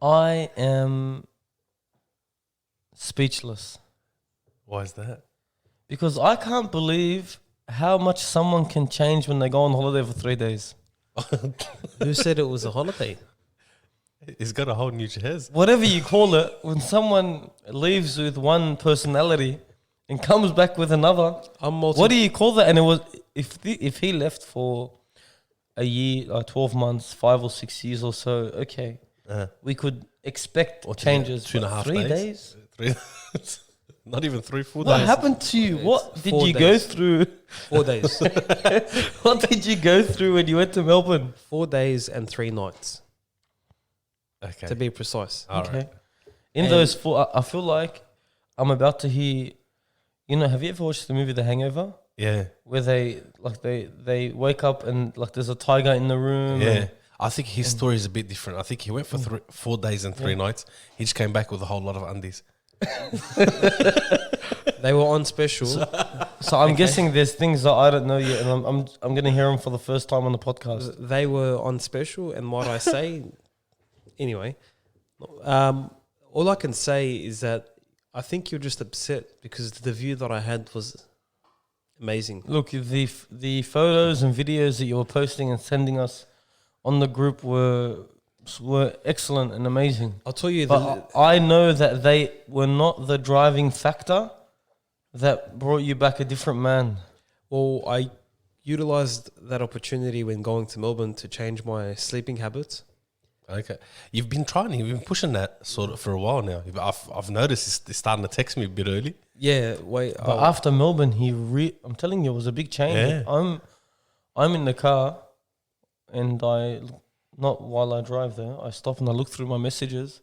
I am speechless Why is that? because I can't believe how much someone can change when they go on holiday for 3 days. Who said it was a holiday? He's got a whole new chest. Whatever you call it, when someone leaves with one personality and comes back with another, what do you call that? And it was if he left for a year, 12 months, 5 or 6 years or so, okay, we could expect changes. 2.5 3 days? 3 Not even 3 full What days. happened to you? What did 4 you go days. through? 4 days. What did you go through when you went to Melbourne? 4 days and 3 nights, Okay. to be precise. All Okay. right. In And- those 4, I feel like I'm about to hear. Have you ever watched the movie The Hangover? Yeah. Where they wake up and like there's a tiger in the room. Yeah. and- I think his story is a bit different. I think he went for 4 days and 3 nights. He just came back with a whole lot of undies. They were on special. So I'm guessing there's things that I don't know yet, and I'm gonna hear them for the first time on the podcast. They were on special, and what I say, anyway, all I can say is that I think you're just upset because the view that I had was amazing. Look, the photos and videos that you were posting and sending us on the group were excellent and amazing. I'll tell you, But I know that they were not the driving factor that brought you back a different man. well, I utilized that opportunity when going to Melbourne to change my sleeping habits. Okay. You've been pushing that sort of for a while now. I've noticed he's starting to text me a bit early. Yeah, wait. But after Melbourne, I'm telling you, it was a big change. Yeah. I'm in the car, and not while I drive there, I stop and I look through my messages,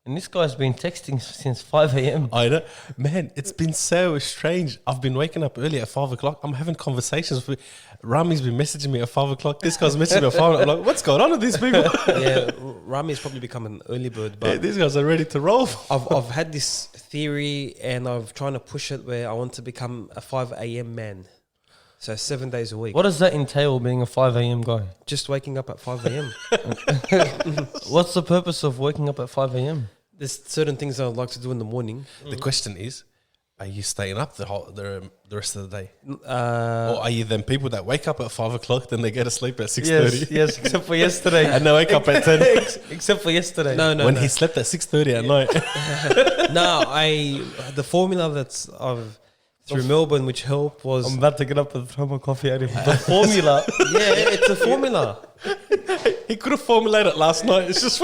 and this guy's been texting since 5 a.m. I know. Man, it's been so strange. I've been waking up early at 5 o'clock. I'm having conversations with Rami's been messaging me at 5 o'clock. This guy's messaging me at 5 o'clock. I'm like, what's going on with these people? Yeah, Rami's probably become an early bird, Yeah, but these guys are ready to roll. I've had this theory and I'm trying to push it where I want to become a 5 a.m. man. So 7 days a week. What does that entail, being a 5 a.m. guy? Just waking up at 5 a.m. What's the purpose of waking up at 5 a.m.? There's certain things I would like to do in the morning. The question is, are you staying up the rest of the day? Uh, Or are you them people that wake up at 5 o'clock, then they go to sleep at 6:30? Yes, except for yesterday. And they wake up at 10. Except for yesterday. no, when no. he slept at 6:30 at night. No, the formula that's through Melbourne which helped was I'm about to get up and throw my coffee at him. The formula. yeah, it's a formula. He could have formulated it last night. It's just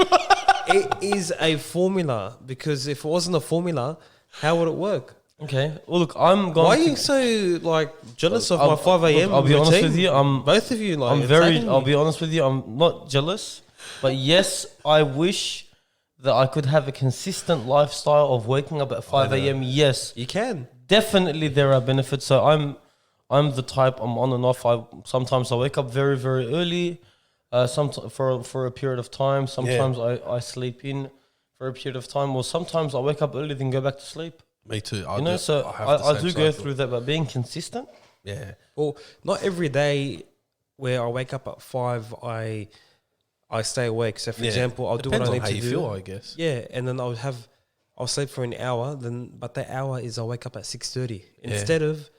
It is a formula because if it wasn't a formula, how would it work? Okay. Well, look, I'm going. Why are you so like jealous of my 5 a.m. I'll be honest routine? with you. Both of you, like, I'm attacking me. I'll be honest with you. I'm not jealous, but yes, I wish that I could have a consistent lifestyle of waking up at 5 a.m. Yes, You can. definitely there are benefits. So I'm the type. I'm on and off. Sometimes I wake up very very early. For a period of time. Sometimes I sleep in for a period of time. Or sometimes I wake up early then go back to sleep. me too. I do go through that, but being consistent. Yeah. Well, not every day where I wake up at 5, I stay awake. So, for example, I'll do what I need how to you do. feel, I guess. Yeah, and then I'll sleep for an hour. But that hour is I wake up at 6:30 instead of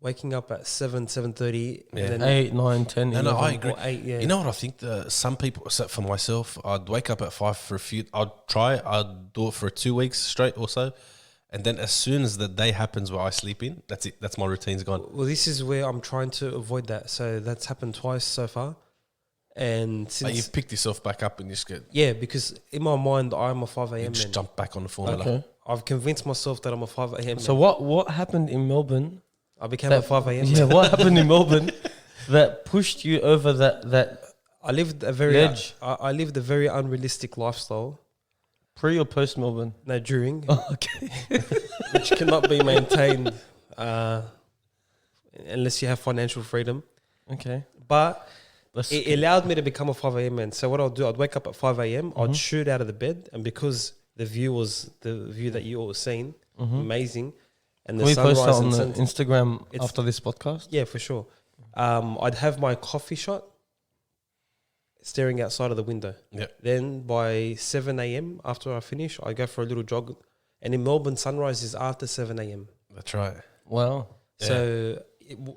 waking up at 7:30. Yeah. And then 8, 9, 10, No, 11. I agree. or 8, yeah. You know what I think? Some people, except for myself, I'd wake up at 5 for a few. I'd do it for 2 weeks straight or so, and then as soon as the day happens where I sleep in, that's it. That's my routine's gone. Well, this is where I'm trying to avoid that. So that's happened twice so far, and Like since you've picked yourself back up and you just get because in my mind I'm a 5 a.m. just man. jump back on the formula. Okay. I've convinced myself that I'm a 5 a.m. So man. what happened in Melbourne? I became a 5 a.m. Yeah, man. what happened in Melbourne that pushed you over that I lived a very Ledge. I lived a very unrealistic lifestyle. pre or post Melbourne? No, during, Okay. which cannot be maintained unless you have financial freedom. Okay. But Let's it allowed me to become a 5 a.m. man. So what I'll do, I'd wake up at 5 a.m. Mm-hmm. I'd shoot out of the bed, and because the view was the view that you all seen, amazing, and the Can we post that sunrise on and the sunset. Instagram It's- after this podcast? Yeah, for sure. I'd have my coffee shot. staring outside of the window. Yeah. Then by 7 a.m. after I finish, I go for a little jog. And in Melbourne, sunrise is after 7 a.m. That's right. Wow. Yeah. So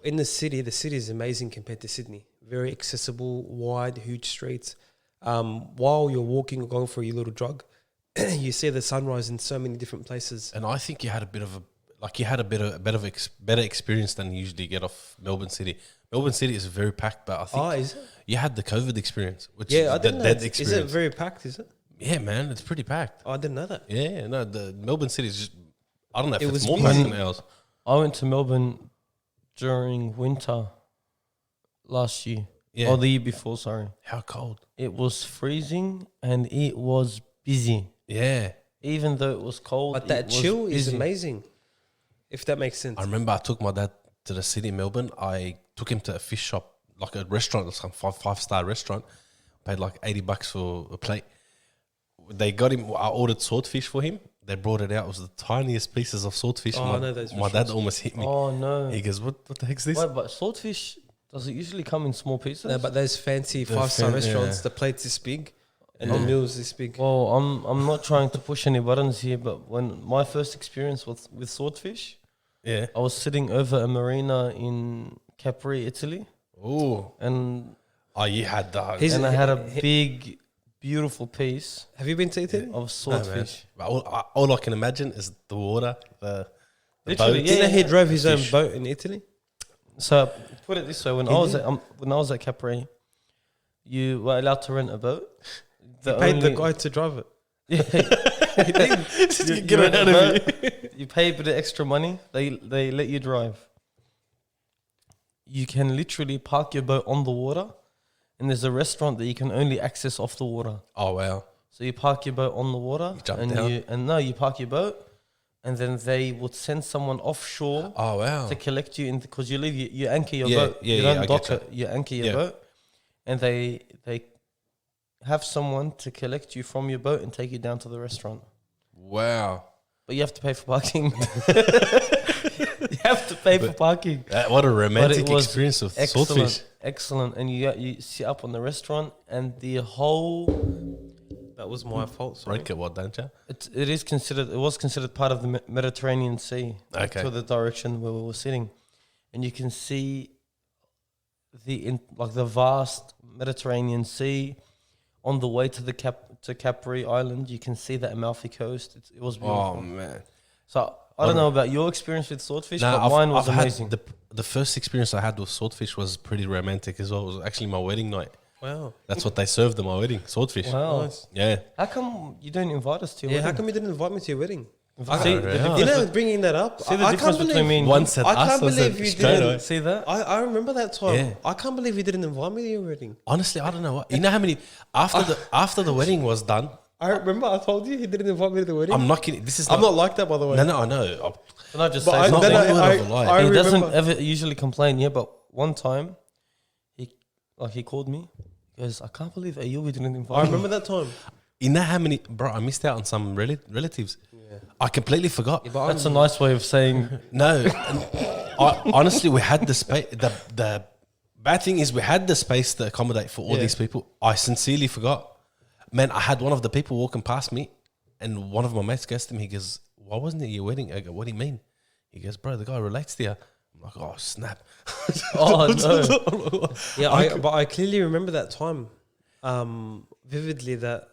in the city is amazing compared to Sydney. Very accessible, wide, huge streets. While you're walking or going for your little jog, you see the sunrise in so many different places. And I think you had a bit of better experience than you usually get off Melbourne City. Melbourne City is very packed, but I think Is it? you had the COVID experience, which Yeah, is I the didn't know. dead Is experience. it very packed, is it? Yeah, man, it's pretty packed. Oh, I didn't know that. Yeah, no, the Melbourne City is just, I don't know if It it's was more busy. packed than ours. I went to Melbourne during winter last year. Yeah. Or the year before, sorry. How cold? It was freezing and it was busy. Yeah. Even though it was cold. But that it was chill is busy. amazing, if that makes sense. I remember I took my dad to the city in Melbourne. I took him to a fish shop, like a restaurant, some five-star restaurant. Paid like $80 for a plate. They got him. I ordered swordfish for him. They brought it out. It was the tiniest pieces of swordfish. I know those my dad almost hit me. Oh, no. He goes, "What the heck's this?" Wait, but swordfish, does it usually come in small pieces? No, but those fancy The 5-star fan- restaurants, yeah. the plate's this big and the meal's this big. Well, I'm not trying to push any buttons here, but when my first experience with swordfish, Yeah. I was sitting over a marina in Capri, Italy, Oh. and Oh, you had that. He's- I had a big, beautiful piece Have you been to Italy? of No, man. swordfish. But all I can imagine is the water, the Literally, boats. You know he yeah. drove his own Fish. boat in Italy? So put it this way: when He I was did? at Capri, you were allowed to rent a boat. He paid the guy to drive it. Yeah, Just get rent it out a of me. boat, you pay a bit of extra money. They let you drive. You can literally park your boat on the water, and there's a restaurant that you can only access off the water. Oh wow. So you park your boat on the water, You jump and down? you park your boat, and then they would send someone offshore Oh wow. to collect you in because you leave you anchor your Yeah, boat. yeah, you yeah, don't I dock get it. You anchor your Yeah. boat, and they have someone to collect you from your boat and take you down to the restaurant. Wow. But you have to pay for parking. You have to pay for parking. What a romantic was experience with Excellent, swordfish. excellent. And you sit up on the restaurant, and the whole That was my fault. Sorry. Break it, what, don't you? it was considered part of the Mediterranean Sea. Okay. To the direction where we were sitting, and you can see the vast Mediterranean Sea on the way to Capri Island. You can see the Amalfi Coast. It was beautiful. Oh man. So I don't know about your experience with swordfish, Nah, but mine was I've had amazing. the first experience I had with swordfish was pretty romantic as well. It was actually my wedding night. Wow. That's what they served at my wedding, swordfish. Wow. Nice. Yeah. How come you don't invite us to your Yeah, how wedding? come you didn't invite me to your wedding? See, Yeah. the You difference, know, bringing that up. see the I difference can't between me and believe, you? One said I us, can't one said believe you straight didn't. away. See that? I remember that time. Yeah. I can't believe you didn't invite me to your wedding. Honestly, I don't know what. You know how many after the wedding was done. I remember I told you he didn't invite me to the wedding. I'm not kidding. This is I'm not like that, by the way. No, I know. Can I just But say I, not something? then one I, word of a lie. I He doesn't remember. ever usually complain, yeah, but one time he called me. He goes, I can't believe Ayubi didn't invite I me. remember that time. You know how many, bro? I missed out on some relatives. I completely forgot. Yeah, but That's a nice way of saying No, honestly, we had the space. The bad thing is we had the space to accommodate for all Yeah. these people. I sincerely forgot. Man, I had one of the people walking past me, and one of my mates goes to me. He goes, "Why wasn't it your wedding?" I go, "What do you mean?" He goes, "Bro, the guy relates to you." I'm like, "Oh snap!" oh no. Yeah, but I clearly remember that time, vividly. That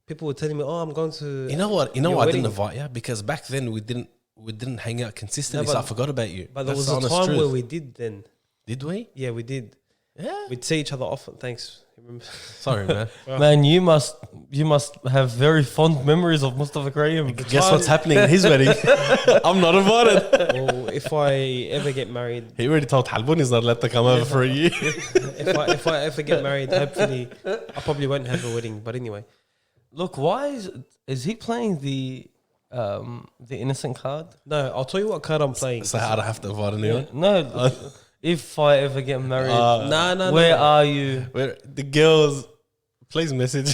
people were telling me, "Oh, I'm going to." You know what? your I didn't wedding. invite you because back then we didn't hang out consistently, No, so but- I forgot about you. But there That's was the a honest time truth. where we did. Then, Did we? yeah, we did. Yeah. We'd see each other often. Thanks. Remember? Sorry, man. Man, you must have very fond memories of Mustafa Graham. Guess what's happening at his wedding? I'm not invited. Well, if I ever get married, He already told Halbun he's not let to come over for a year. if I ever get married, hopefully, I probably won't have a wedding. But anyway, Look, why is he playing the innocent card? no, I'll tell you what card I'm playing. So I don't have to invite anyone. No, if I ever get married, No, where are you? Where the girls, please message.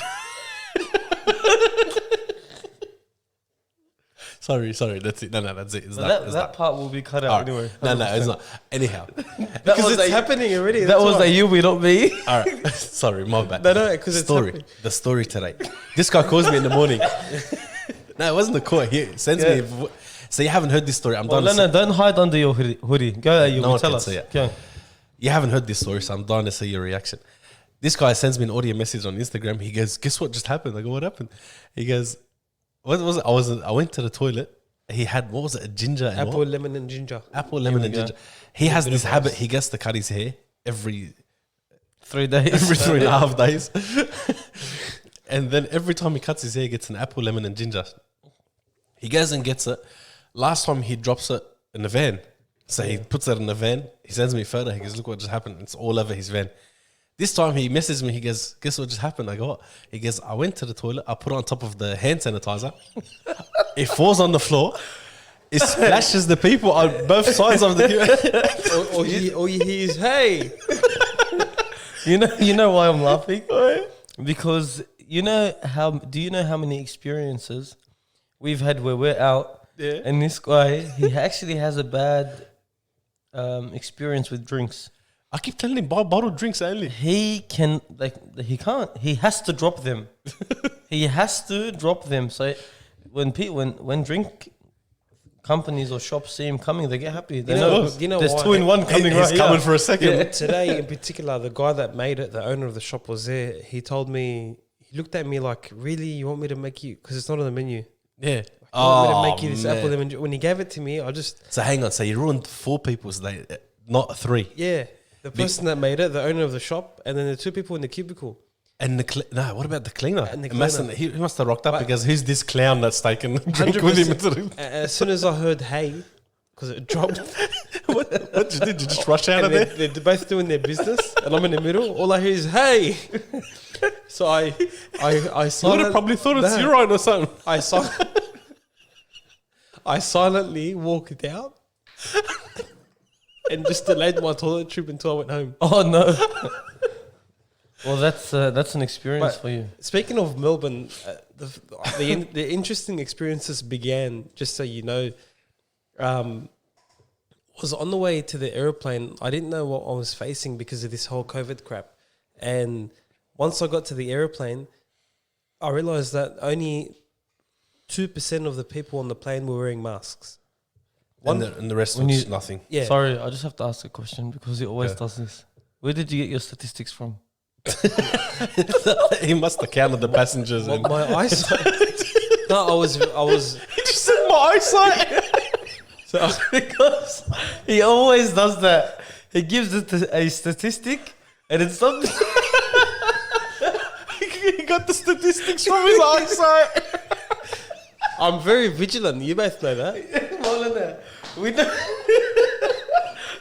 Sorry. That's it. No, that's it. It's But that. that part will be cut out All right. anyway. No, it's not. Anyhow. Because it's happening already. That that's was why. a you, not me. All right. Sorry, my bad. No, because it's story. happening. The story today. This guy calls me in the morning. No, it wasn't the call. He sends me. So you haven't heard this story. I'm Oh, done. no, don't hide under your hoodie. Go, you No one tell can us. see it. Go on. You haven't heard this story, so I'm dying to see your reaction. This guy sends me an audio message on Instagram. He goes, "Guess what just happened?" I go, "What happened?" He goes, "What was it? I went to the toilet. He had what was it? A ginger and Apple, what? lemon, and ginger. Apple, lemon, and go. ginger. He has this habit. He gets to cut his hair every 3 days. every 3.5 days, and then every time he cuts his hair, he gets an apple, lemon, and ginger. He goes and gets it. Last time he drops it in the van. So he puts it in the van. He sends me a photo. He goes, "Look what just happened." It's all over his van. This time he messages me. He goes, "Guess what just happened?" I go, "What?" He goes, "I went to the toilet. I put it on top of the hand sanitizer. It falls on the floor. It splashes the people on both sides of the All you hear is, hey. You know why I'm laughing? Because do you know how many experiences we've had where we're out and this guy, he actually has a bad experience with drinks. I keep telling him, buy bottled drinks only. He can't. He has to drop them. He has to drop them. So when drink companies or shops see him coming, they get happy. They know there's why? 2 in 1 coming He's right coming here. for a second. Today in particular, the guy that made it, the owner of the shop was there. He told me, he looked at me like, "Really, you want me to make you?" Because it's not on the menu. Yeah. You want me to make you this apple lemon? When he gave it to me, I just So hang on. So you ruined 4 people's day, not 3. the person that made it, the owner of the shop, and then the 2 people in the cubicle. And what about the cleaner? And the It mustn't- cleaner. he must have rocked up But- because who's this clown that's taken a drink with him? 100%. As soon as I heard "hey," because it dropped, What did you do? Did you just rush out of and there? they're both doing their business, and I'm in the middle. All I hear is "hey." So I You would have probably thought it's urine or something. I silently walked out and just delayed my toilet trip until I went home. Oh no. Well, that's an experience But- for you. Speaking of Melbourne, the interesting experiences began, just so you know, was on the way to the airplane. I didn't know what I was facing because of this whole COVID crap. And once I got to the airplane, I realized that only 2% of the people on the plane were wearing masks. And the rest was nothing. Yeah. Sorry, I just have to ask a question because he always does this. Where did you get your statistics from? He must have counted the passengers. And My eyesight. No, I was. he just said my eyesight. So Because he always does that. He gives it a statistic, and it's something. He got the statistics from his eyesight. I'm very vigilant. You both know that. We know.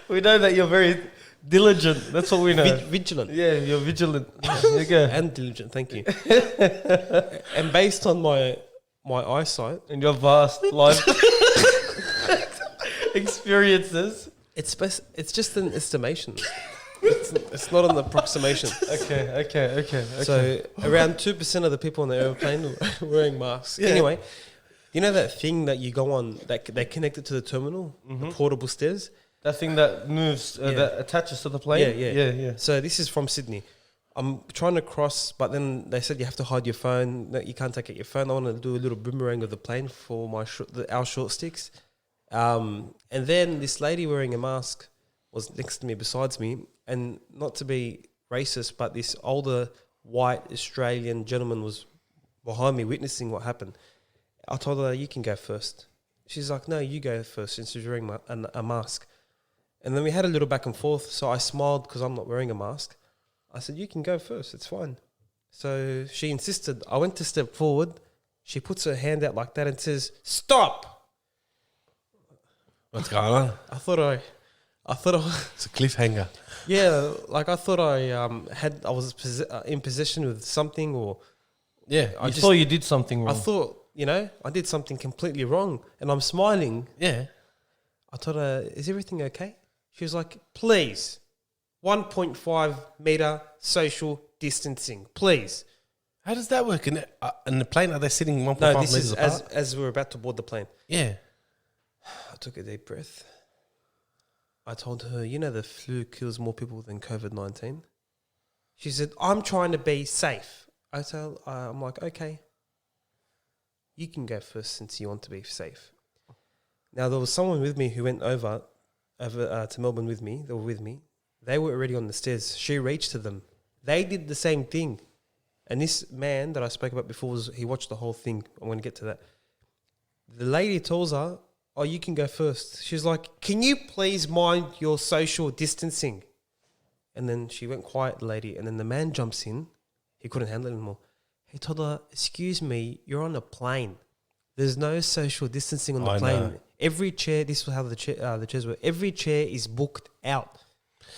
We know that you're very diligent. That's what we know. Vigilant. Yeah, you're vigilant. There you go. And diligent, thank you. And based on my eyesight, In your vast life experiences. it's just an estimation. It's not an approximation. Okay. So around 2% of the people on the airplane were wearing masks. Yeah. Anyway, you know that thing that you go on that they connect it to the terminal, the portable stairs. That thing that moves, Yeah. that attaches to the plane. Yeah. So this is from Sydney. I'm trying to cross, but then they said you have to hide your phone. No, you can't take out your phone. I want to do a little boomerang of the plane for our short sticks. And then this lady wearing a mask was next to me, besides me, and not to be racist, but this older white Australian gentleman was behind me witnessing what happened. I told her, "You can go first." She's like, "No, you go first," since she's wearing a mask. And then we had a little back and forth. So I smiled because I'm not wearing a mask. I said, "You can go first. It's fine." So she insisted. I went to step forward. She puts her hand out like that and says, "Stop." What's going on? I thought I It's a cliffhanger. yeah, like I thought I was in possession with something, or Yeah. I You just thought you did something wrong. I thought, I did something completely wrong, and I'm smiling. Yeah. I told her, "Is everything okay?" She was like, "Please, 1.5 meter social distancing, please." How does that work? In the plane, are they sitting 1.5 No, this meters is apart? as we're about to board the plane. Yeah. I took a deep breath. I told her, you know, the flu kills more people than COVID-19. She said, I'm trying to be safe. I'm like, okay, you can go first since you want to be safe. Now, there was someone with me who went over to Melbourne with me. They were with me. They were already on the stairs. She reached to them. They did the same thing. And this man that I spoke about before, he watched the whole thing. I'm going to get to that. The lady tells her, oh, you can go first. She's like, can you please mind your social distancing? And then she went quiet, the lady. And then the man jumps in. He couldn't handle it anymore. He told her, excuse me, you're on a plane. There's no social distancing on the plane. Know. Every chair, this was how the chairs were. Every chair is booked out.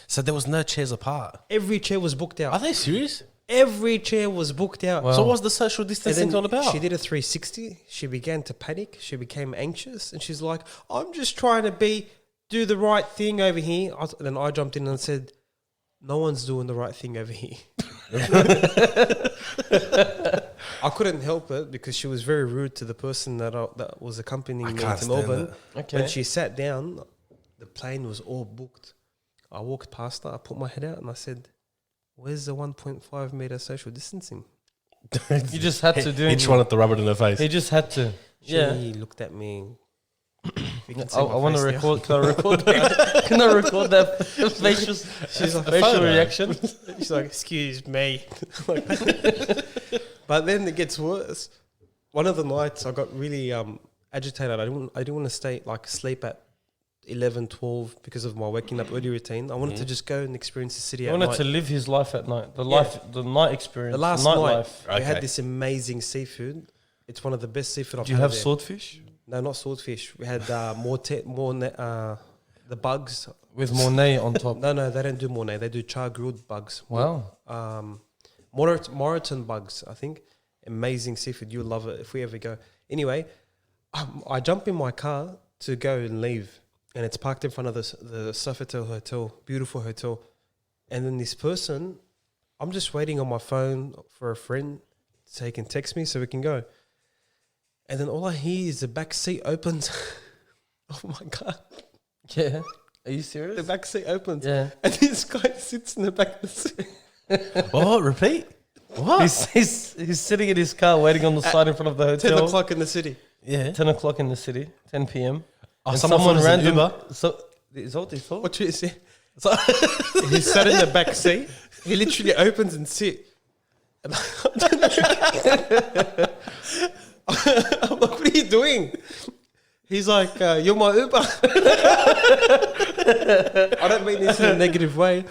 So there was no chairs apart. Every chair was booked out. Are they serious? Every chair was booked out. Wow. So what's the social distancing all about? She did a 360. She began to panic. She became anxious. And she's like, I'm just trying to do the right thing over here. Then I jumped in and said, no one's doing the right thing over here. I couldn't help it because she was very rude to the person that was accompanying me to Melbourne. Okay. When she sat down, the plane was all booked. I walked past her. I put my head out and I said, where's the 1.5 meter social distancing? You just had to do it. Each wanted to rub it in her face. He just had to. She looked at me. I want to record. Can I record that? Can I record that facial, facial reaction? She's like, excuse me. But then it gets worse. One of the nights I got really agitated. I didn't want to sleep at 11, 12 because of my waking up early routine. I wanted to just go and experience the city He at wanted night. to live his life at night. The night experience. The last night night, life. we had this amazing seafood. It's one of the best seafood I've Do you had have there. swordfish? No, not swordfish. We had the bugs. With Mornay on top. No, they don't do Mornay. They do char grilled bugs. Wow. Moreton bugs, I think. Amazing seafood. You'll love it if we ever go. Anyway, I jump in my car to go and leave. And it's parked in front of the Sofitel Hotel. Beautiful hotel. And then this person, I'm just waiting on my phone for a friend so he can text me so we can go. And then all I hear is the back seat opens. Oh my God. Yeah. Are you serious? The back seat opens. Yeah. And this guy sits in the back of the seat. What? Repeat? What? He's sitting in his car waiting on the side in front of the hotel. 10 o'clock in the city. Yeah. 10 o'clock in the city. 10 p.m. Oh, and someone random. Uber. So, is that what they thought? What you say? He sat in the back seat. He literally opens and sits. And I'm like, what are you doing? He's like, you're my Uber. I don't mean this in a negative way.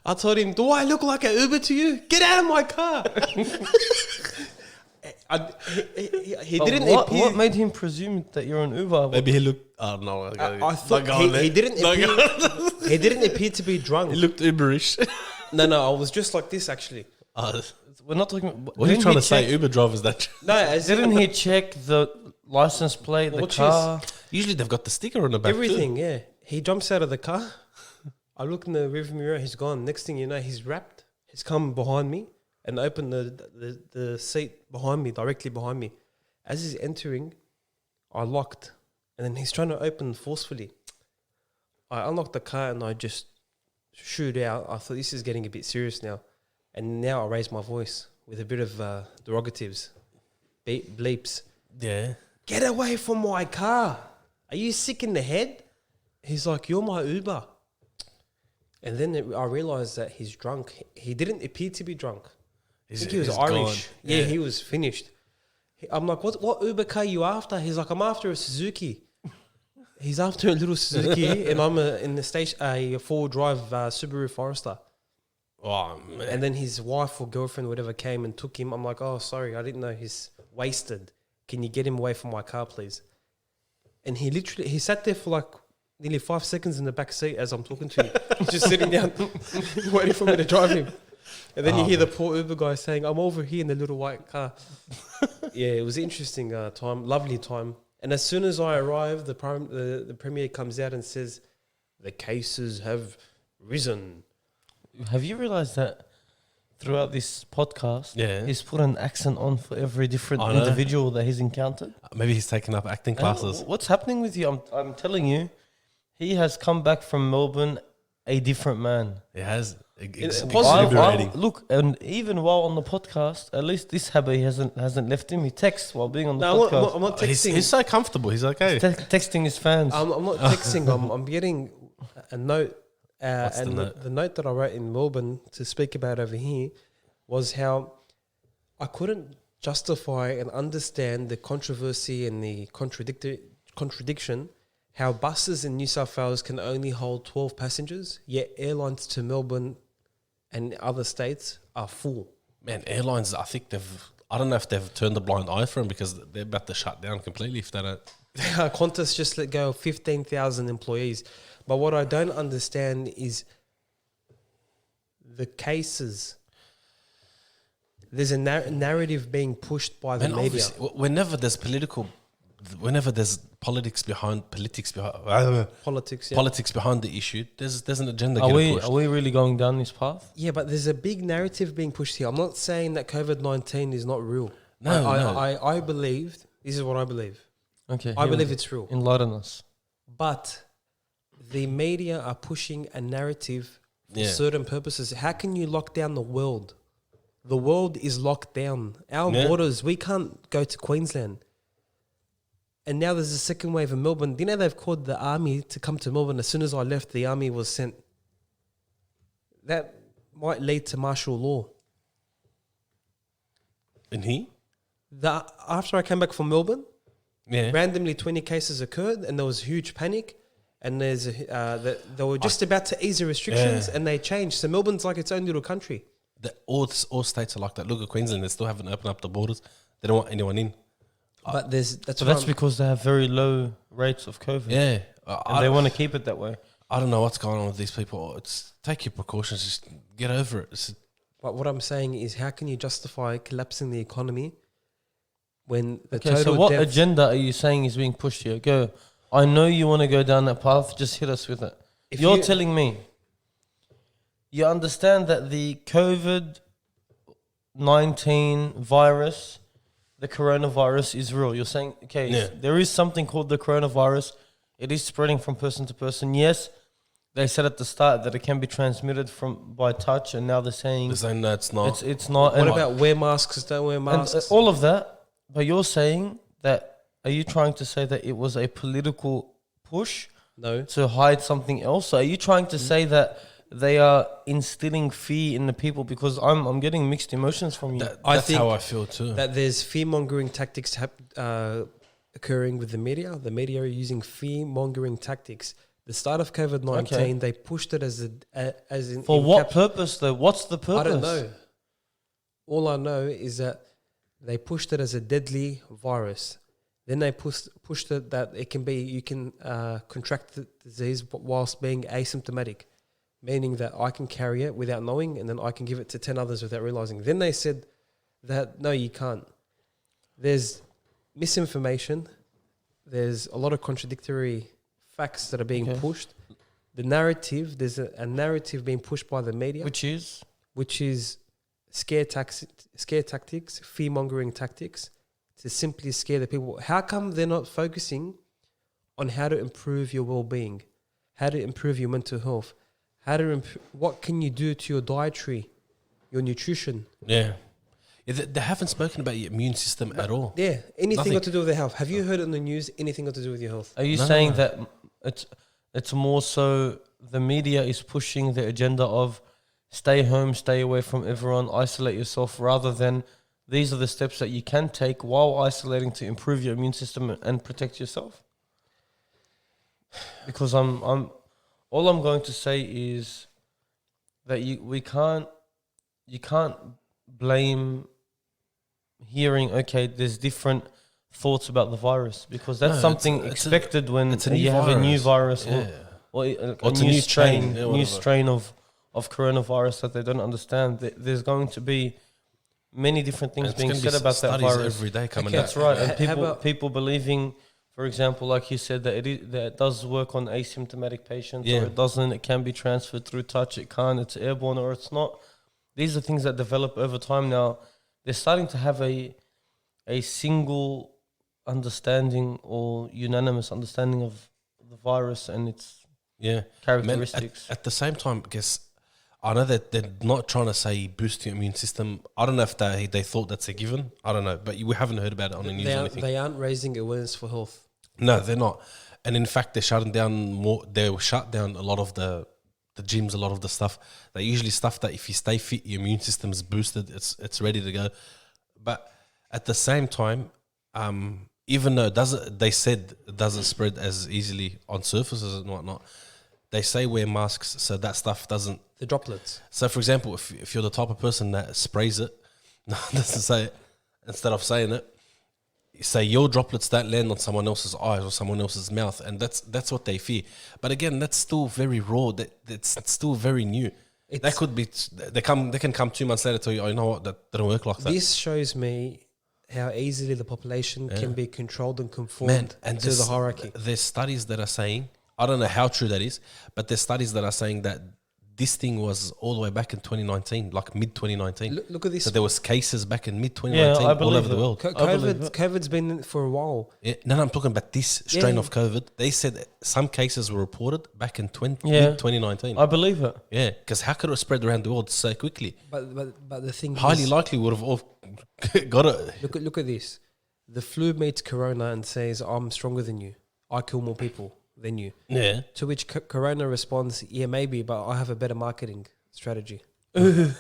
I told him, do I look like an Uber to you? Get out of my car. He didn't appear. What made him presume that you're an Uber? Maybe he looked. Oh no! I thought he didn't appear. He didn't appear to be drunk. He looked Uberish. No, I was just like this actually. We're not talking. What are you trying to say? Uber drivers that? No, didn't he check the license plate, the car? Usually they've got the sticker on the back. Everything, too. yeah. He jumps out of the car. I look in the rearview mirror. He's gone. Next thing you know, he's wrapped. He's come behind me and opened the seat behind me, directly behind me. As he's entering, I locked, and then he's trying to open forcefully. I unlocked the car and I just shoot out. I thought this is getting a bit serious now, and now I raise my voice with a bit of derogatives, bleeps. Yeah. Get away from my car. Are you sick in the head? He's like, you're my Uber. And then I realized that he's drunk. He didn't appear to be drunk. I think he was Irish. Gone. Yeah, he was finished. I'm like, what Uber car are you after? He's like, I'm after a Suzuki. He's after a little Suzuki, and I'm in the station a 4-drive Subaru Forester. Oh man! And then his wife or girlfriend, whatever, came and took him. I'm like, oh, sorry, I didn't know he's wasted. Can you get him away from my car, please? And he sat there for like nearly 5 seconds in the back seat as I'm talking to you. He's just sitting down, waiting for me to drive him. And then you hear the poor Uber guy saying, I'm over here in the little white car. Yeah, it was an interesting time, lovely time. And as soon as I arrived, the Premier comes out and says, the cases have risen. Have you realized that throughout this podcast, Yeah. he's put an accent on for every different I know. individual that he's encountered. Maybe he's taken up acting classes. What's happening with you? I'm telling you, he has come back from Melbourne a different man. He has. It's positive liberating. Look, and even while on the podcast, at least this habit he hasn't left him. He texts while being on the podcast. I'm not texting. He's so comfortable. He's okay. Texting his fans. I'm not texting. I'm getting a note. What's And the note? the note that I wrote in Melbourne to speak about over here was how I couldn't justify and understand the controversy and the contradiction, how buses in New South Wales can only hold 12 passengers, yet airlines to Melbourne and other states are full. Man, airlines, I think I don't know if they've turned the blind eye for them because they're about to shut down completely if they don't. Qantas just let go of 15,000 employees. But what I don't understand is the cases. There's a narrative being pushed by the And media. obviously, whenever there's politics behind Politics, yeah. politics behind the issue, there's an agenda Are getting pushed. we really going down this path? Yeah, but there's a big narrative being pushed here. I'm not saying that COVID-19 is not real. No, I believe, this is what I believe. Okay, I believe it's real. Enlighten us. But the media are pushing a narrative for Yeah. certain purposes. How can you lock down the world? The world is locked down. Our Yeah. borders, we can't go to Queensland. And now there's a second wave in Melbourne. Do you know they've called the army to come to Melbourne? As soon as I left, the army was sent. That might lead to martial law. And he? After I came back from Melbourne, Yeah. randomly 20 cases occurred and there was huge panic. And they were just about to ease the restrictions and they changed. So Melbourne's like its own little country. All states are like that. Look at Queensland; they still haven't opened up the borders. They don't want anyone in. But So that's because they have very low rates of COVID. Yeah, And they want to keep it that way. I don't know what's going on with these people. Take your precautions. Just get over it. But what I'm saying is, how can you justify collapsing the economy when the Okay, total so what deaths- agenda are you saying is being pushed here? Go. I know you want to go down that path. Just hit us with it. If You're you- telling me you understand that the COVID-19 virus, the coronavirus, is real. You're saying, okay, Yeah. there is something called the coronavirus. It is spreading from person to person. Yes, they said at the start that it can be transmitted by touch, and now they're saying They're saying no, it's not. it's not. What And- about wear masks? Don't wear and, masks. all of that, but you're saying that. Are you trying to say that it was a political push No. to hide something else? Are you trying to say that they are instilling fear in the people? Because I'm getting mixed emotions from you. That's think how I feel too. That there's fear-mongering tactics occurring with the media. The media are using fear-mongering tactics. The start of COVID-19, Okay. they pushed it as in For in what cap- purpose though? What's the purpose? I don't know. All I know is that they pushed it as a deadly virus. Then they pushed it that you can contract the disease whilst being asymptomatic, meaning that I can carry it without knowing, and then I can give it to 10 others without realizing. Then they said that no, you can't. There's misinformation. There's a lot of contradictory facts that are being pushed. The narrative, there's a narrative being pushed by the media, Which is scare tactics, fear-mongering tactics, to simply scare the people. How come they're not focusing on how to improve your well-being, how to improve your mental health, what can you do to your dietary, your nutrition? Yeah, they haven't spoken about your immune system at all. Yeah, anything Nothing. got to do with their health. Have you heard it on the news? Anything got to do with your health? Are you No, no, saying no. that it's more so the media is pushing the agenda of stay home, stay away from everyone, isolate yourself, rather than these are the steps that you can take while isolating to improve your immune system and protect yourself? Because all I'm going to say is that you can't blame hearing, okay, there's different thoughts about the virus, because that's No, something it's expected when it's a new you have a new virus Yeah. or a it's a new new strain, strain, yeah, new whatever. strain of coronavirus that they don't understand. There's going to be many different things And it's being gonna be said about that studies virus. every day coming Okay, out. That's right, and How about- people believing, for example, like you said, that it does work on asymptomatic patients, Yeah. or it doesn't. It can be transferred through touch. It can't. It's airborne or it's not. these are things that develop over time. Now they're starting to have a single understanding or unanimous understanding of the virus and its characteristics. Man, at the same time, I guess I know that they're not trying to say boost your immune system. I don't know if they thought that's a given. I don't know, but we haven't heard about it on the news or anything. They aren't raising awareness for health. No, they're not. And in fact, they're shutting down more. They will shut down a lot of the gyms, a lot of the stuff. They usually stuff that if you stay fit, your immune system is boosted. It's ready to go. But at the same time, even though they said it doesn't spread as easily on surfaces and whatnot, they say wear masks so that stuff doesn't. The droplets. So, for example, if you're the type of person that sprays it, doesn't say it, instead of saying it, you say your droplets don't land on someone else's eyes or someone else's mouth, and that's what they fear. But again, that's still very raw. It's still very new. That could be. They can come 2 months later and tell you, oh, you know what, that didn't work like that. This shows me how easily the population can be controlled and conformed to the hierarchy. There's studies that are saying, I don't know how true that is, but there's studies that are saying that this thing was all the way back in 2019, like mid 2019. Look at this. So there was cases back in mid 2019 all over the world. COVID's been in for a while. Yeah, no, I'm talking about this strain of COVID. They said some cases were reported back in mid 2019. I believe it. Yeah, because how could it spread around the world so quickly? But the thing highly is, likely would have all got it. Look at this. The flu meets corona and says, I'm stronger than you. I kill more people than you. Yeah. To which corona responds, yeah, maybe, but I have a better marketing strategy. Is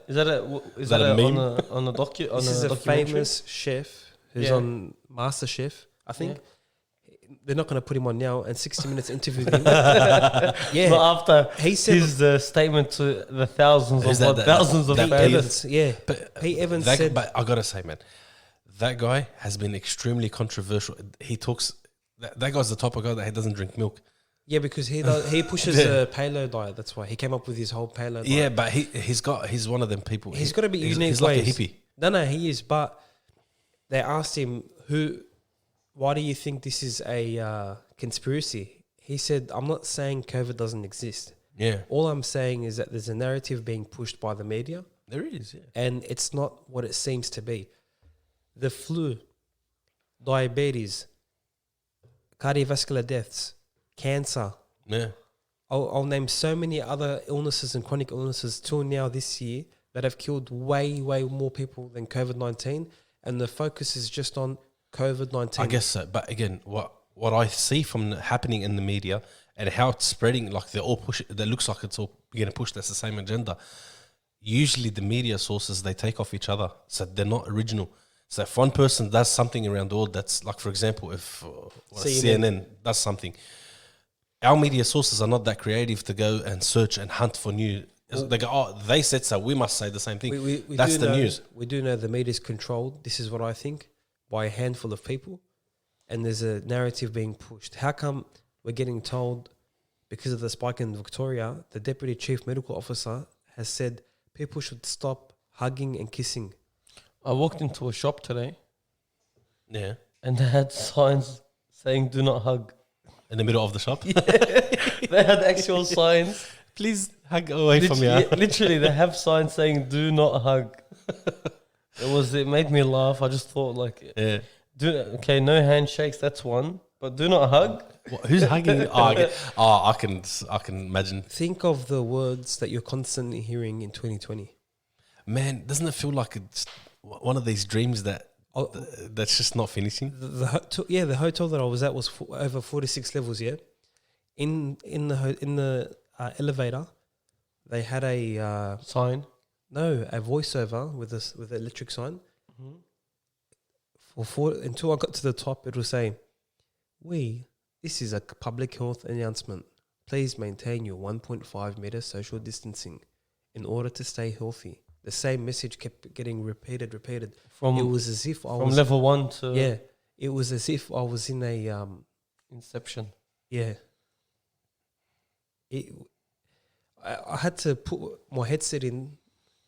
that a meme? on a docu? This is a famous chef who's on MasterChef, I think. Yeah. They're not going to put him on now, and 60 Minutes interviewed him. Yeah. But after he said his statement to the thousands of fans. Yeah. But Pete Evans said... But I got to say, man, that guy has been extremely controversial. He talks... That guy's the type of guy that he doesn't drink milk. Yeah, because he pushes a paleo diet. That's why he came up with his whole paleo diet. Yeah, but he's one of them people. He's got to be unique. He's like a hippie. No, he is. But they asked him, why do you think this is a conspiracy? He said, I'm not saying COVID doesn't exist. Yeah. All I'm saying is that there's a narrative being pushed by the media. There is, yeah. And it's not what it seems to be. The flu, diabetes, cardiovascular deaths, cancer. Yeah. I'll name so many other illnesses and chronic illnesses till now this year that have killed way, way more people than COVID-19. And the focus is just on COVID-19. I guess so. But again, what I see from happening in the media and how it's spreading, like they're all pushing, that looks like it's all getting pushed. That's the same agenda. Usually the media sources, they take off each other. So they're not original. So if one person does something around the world, that's like, for example, if CNN does something, our media sources are not that creative to go and search and hunt for new. They go, oh, they said so, we must say the same thing. That's the news. We do know the media is controlled, this is what I think, by a handful of people, and there's a narrative being pushed. How come we're getting told, because of the spike in Victoria, the Deputy Chief Medical Officer has said people should stop hugging and kissing? I walked into a shop today. Yeah. And they had signs saying do not hug. In the middle of the shop? Yeah. They had actual signs. Please hug away from me. Literally, they have signs saying do not hug. It made me laugh. I just thought no handshakes, that's one. But do not hug? What, who's hugging? I can imagine. Think of the words that you're constantly hearing in 2020. Man, doesn't it feel like it's one of these dreams that's just not finishing? The hotel that I was at was over 46 levels. Yeah, in the elevator, they had a sign. No, a voiceover with an electric sign. Mm-hmm. Until I got to the top, it was saying, "This is a public health announcement. Please maintain your 1.5 meter social distancing in order to stay healthy." The same message kept getting repeated. It was as if I was... From level 1 to... Yeah. It was as if I was in a... Inception. Yeah. I had to put my headset in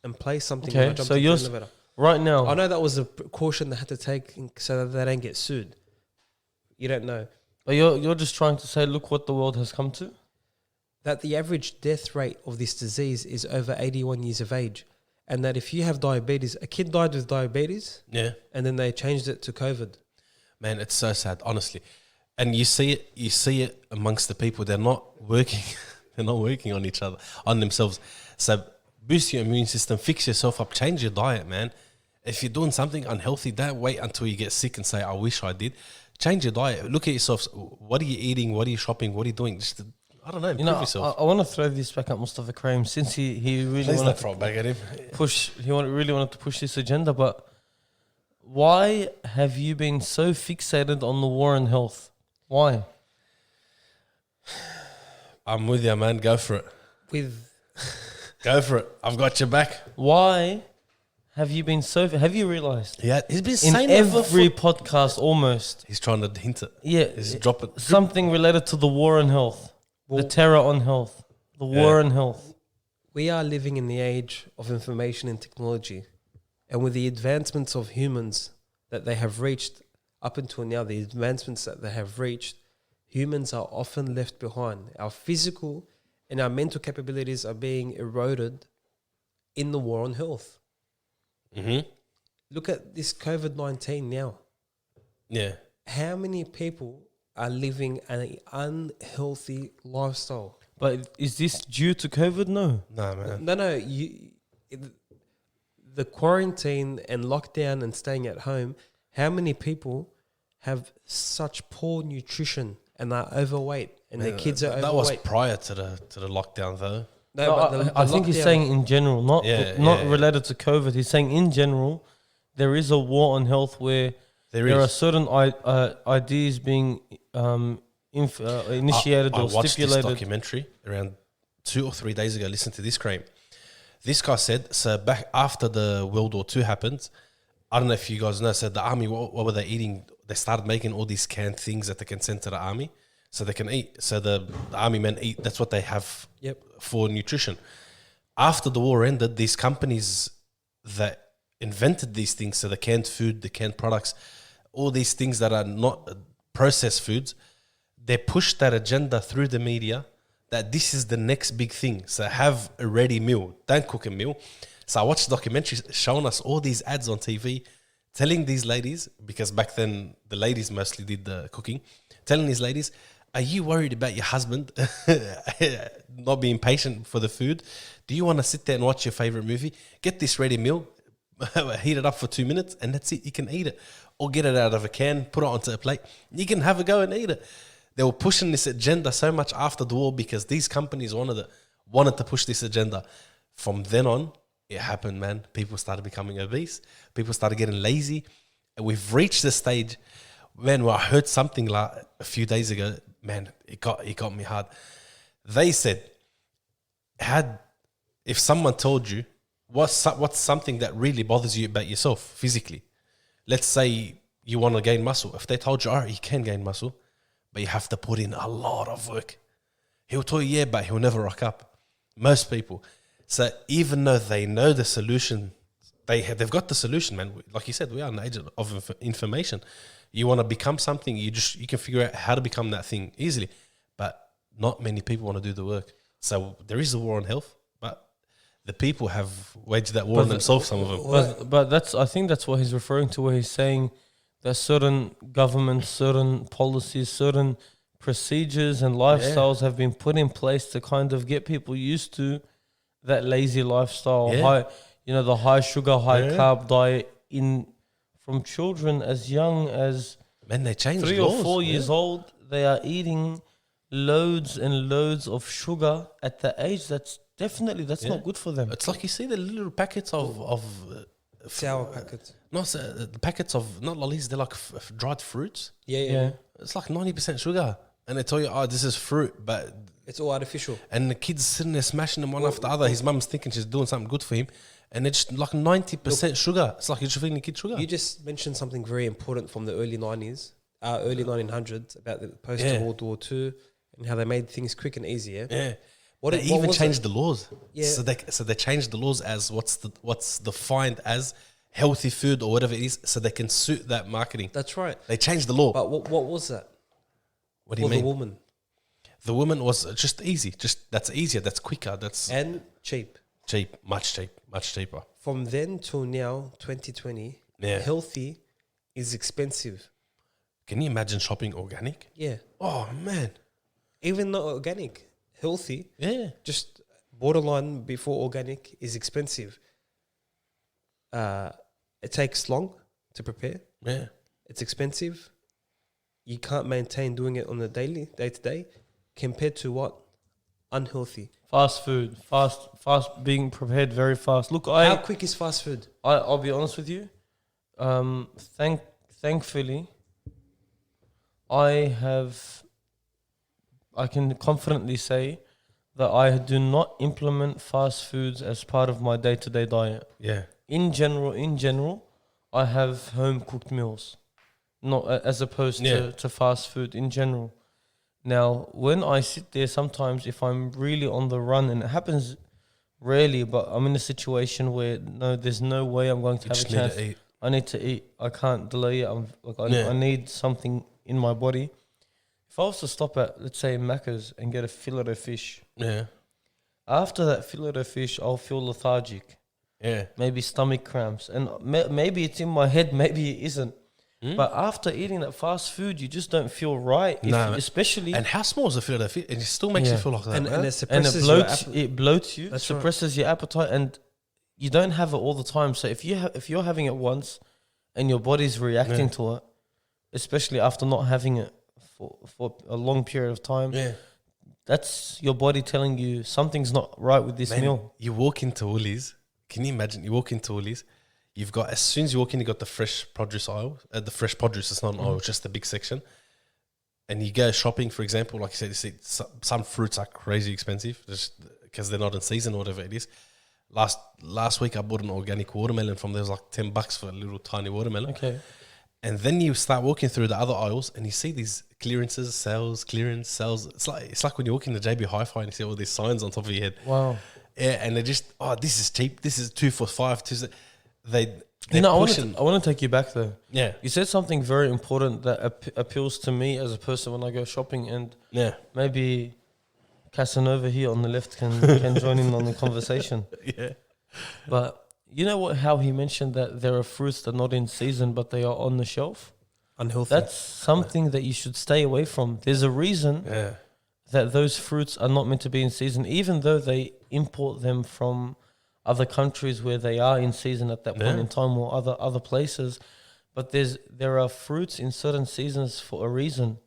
and play something. Okay, when I jumped into the elevator. Right now... I know that was a precaution they had to take so that they don't get sued. You don't know. But you're just trying to say, look what the world has come to? that the average death rate of this disease is over 81 years of age. And that if you have diabetes, a kid died with diabetes, and then they changed it to COVID. Man, it's so sad, honestly. And you see it amongst the people. They're not working. They're not working on each other, on themselves. So boost your immune system, fix yourself up, change your diet, man. If you're doing something unhealthy, don't wait until you get sick and say, I wish I did. Change your diet. Look at yourself. What are you eating? What are you shopping? What are you doing? Just, I don't know, improve yourself. I want to throw this back at Mustafa Karim, since he really wanted to back at him. really wanted to push this agenda, but why have you been so fixated on the war on health? Why? I'm with you, man. Go for it. Go for it. I've got your back. Why have you been so... Have you realised? Yeah, he's been saying in every podcast almost. He's trying to hint it. Yeah. He's dropping something related to the war on health. The terror on health. The war on health. We are living in the age of information and technology. And with the advancements of humans that they have reached up until now, the advancements that they have reached, humans are often left behind. Our physical and our mental capabilities are being eroded in the war on health. Mm-hmm. Look at this COVID-19 now. Yeah. How many people are living an unhealthy lifestyle? But is this due to COVID? No. No, man. No. The quarantine and lockdown and staying at home, how many people have such poor nutrition and are overweight and their kids are overweight? That was prior to the lockdown, though. No, I think he's saying in general, not related to COVID. He's saying in general, there is a war on health where there are certain ideas being initiated or stipulated. I watched this documentary around 2 or 3 days ago. Listen to this, Cream. This guy said, so back after the World War II happened, I don't know if you guys know, so the army, what were they eating? They started making all these canned things that they can send to the army so they can eat. So the army men eat. That's what they have for nutrition. After the war ended, these companies that invented these things, so the canned food, the canned products, all these things that are not processed foods, they pushed that agenda through the media that this is the next big thing. So have a ready meal. Don't cook a meal. So I watched documentaries showing us all these ads on TV telling these ladies, because back then the ladies mostly did the cooking, telling these ladies, are you worried about your husband not being patient for the food? Do you want to sit there and watch your favorite movie? Get this ready meal, heat it up for 2 minutes, and that's it. You can eat it. Or get it out of a can, put it onto a plate. You can have a go and eat it. They were pushing this agenda so much after the war because these companies wanted to push this agenda. From then on, it happened, man. People started becoming obese. People started getting lazy. And we've reached the stage, man, where I heard something like a few days ago, man, it got me hard. They said, if someone told you, what's something that really bothers you about yourself physically? Let's say you want to gain muscle. If they told you, all right, you can gain muscle, but you have to put in a lot of work. He'll tell you, yeah, but he'll never rock up. Most people. So even though they know the solution, they've got the solution, man. Like you said, we are an age of information. You want to become something, you can figure out how to become that thing easily. But not many people want to do the work. So there is a war on health, but the people have waged that war on themselves, some of them. But I think that's what he's referring to, where he's saying that certain governments, certain policies, certain procedures and lifestyles have been put in place to kind of get people used to that lazy lifestyle, the high sugar, high carb diet from children as young as 3 or 4 years old. They are eating loads and loads of sugar at the age that's not good for them. It's like you see the little packets of sour packets. No, the packets of not lollies. They're like dried fruits. Yeah. It's like 90% sugar, and they tell you, "Oh, this is fruit," but it's all artificial. And the kid's sitting there smashing them one after the other. His mum's thinking she's doing something good for him, and it's like 90% sugar. It's like you're just feeding the kid sugar. You just mentioned something very important from the early 90s, early 1900s about the post-World War II and how they made things quick and easy. Yeah. They even changed the laws. Yeah. So they changed the laws as what's defined as healthy food or whatever it is, so they can suit that marketing. That's right. They changed the law. But what was that? What do you mean? The woman. The woman was just easy. Just that's easier. That's quicker. That's and cheap. cheap. Much cheaper. From then till now, 2020, Yeah. healthy is expensive. Can you imagine shopping organic? Yeah. Oh man. Even not organic, healthy, Yeah. just borderline before organic is expensive. It takes long to prepare. Yeah. It's expensive. You can't maintain doing it on a day to day, compared to what? Unhealthy. Fast food, fast being prepared very fast. Look, How quick is fast food? I'll be honest with you. Thankfully, I can confidently say that I do not implement fast foods as part of my day-to-day diet. Yeah. In general, I have home cooked meals, not as opposed to fast food in general. Now, when I sit there, sometimes if I'm really on the run, and it happens rarely, but I'm in a situation where there's no way I'm going to have a chance. I need to eat. I can't delay it. I need something in my body. If I was to stop at, let's say, Macca's and get a fillet of fish, after that fillet of fish, I'll feel lethargic. Yeah. Maybe stomach cramps. And maybe it's in my head, maybe it isn't. But after eating that fast food, you just don't feel right. Especially. And how small is the fillet of fish? And it still makes you feel like that. And it suppresses it bloats you, That's suppresses your appetite, and you don't have it all the time. So if you're having it once and your body's reacting to it, especially after not having it for a long period of time, that's your body telling you something's not right with this meal. You walk into Woolies. Can you imagine? You walk into Woolies. You've got, as soon as you walk in, you got the fresh produce aisle. The fresh produce, it's not an aisle, it's just the big section. And you go shopping, for example, like you said, some fruits are crazy expensive just because they're not in season or whatever it is. Last week I bought an organic watermelon from there. It was like $10 for a little tiny watermelon. Okay. And then you start walking through the other aisles and you see these clearance sales. It's like when you walk into JB Hi-Fi and you see all these signs on top of your head. Wow. Yeah, and they're just, this is cheap. This is 2 for $5. I want to take you back there. Yeah. You said something very important that appeals to me as a person when I go shopping, and maybe Casanova here on the left can join in on the conversation. Yeah. But you know how he mentioned that there are fruits that are not in season, but they are on the shelf? Unhealthy. That's something that you should stay away from. There's a reason that those fruits are not meant to be in season, even though they import them from other countries where they are in season at that point in time, or other places. But there are fruits in certain seasons for a reason.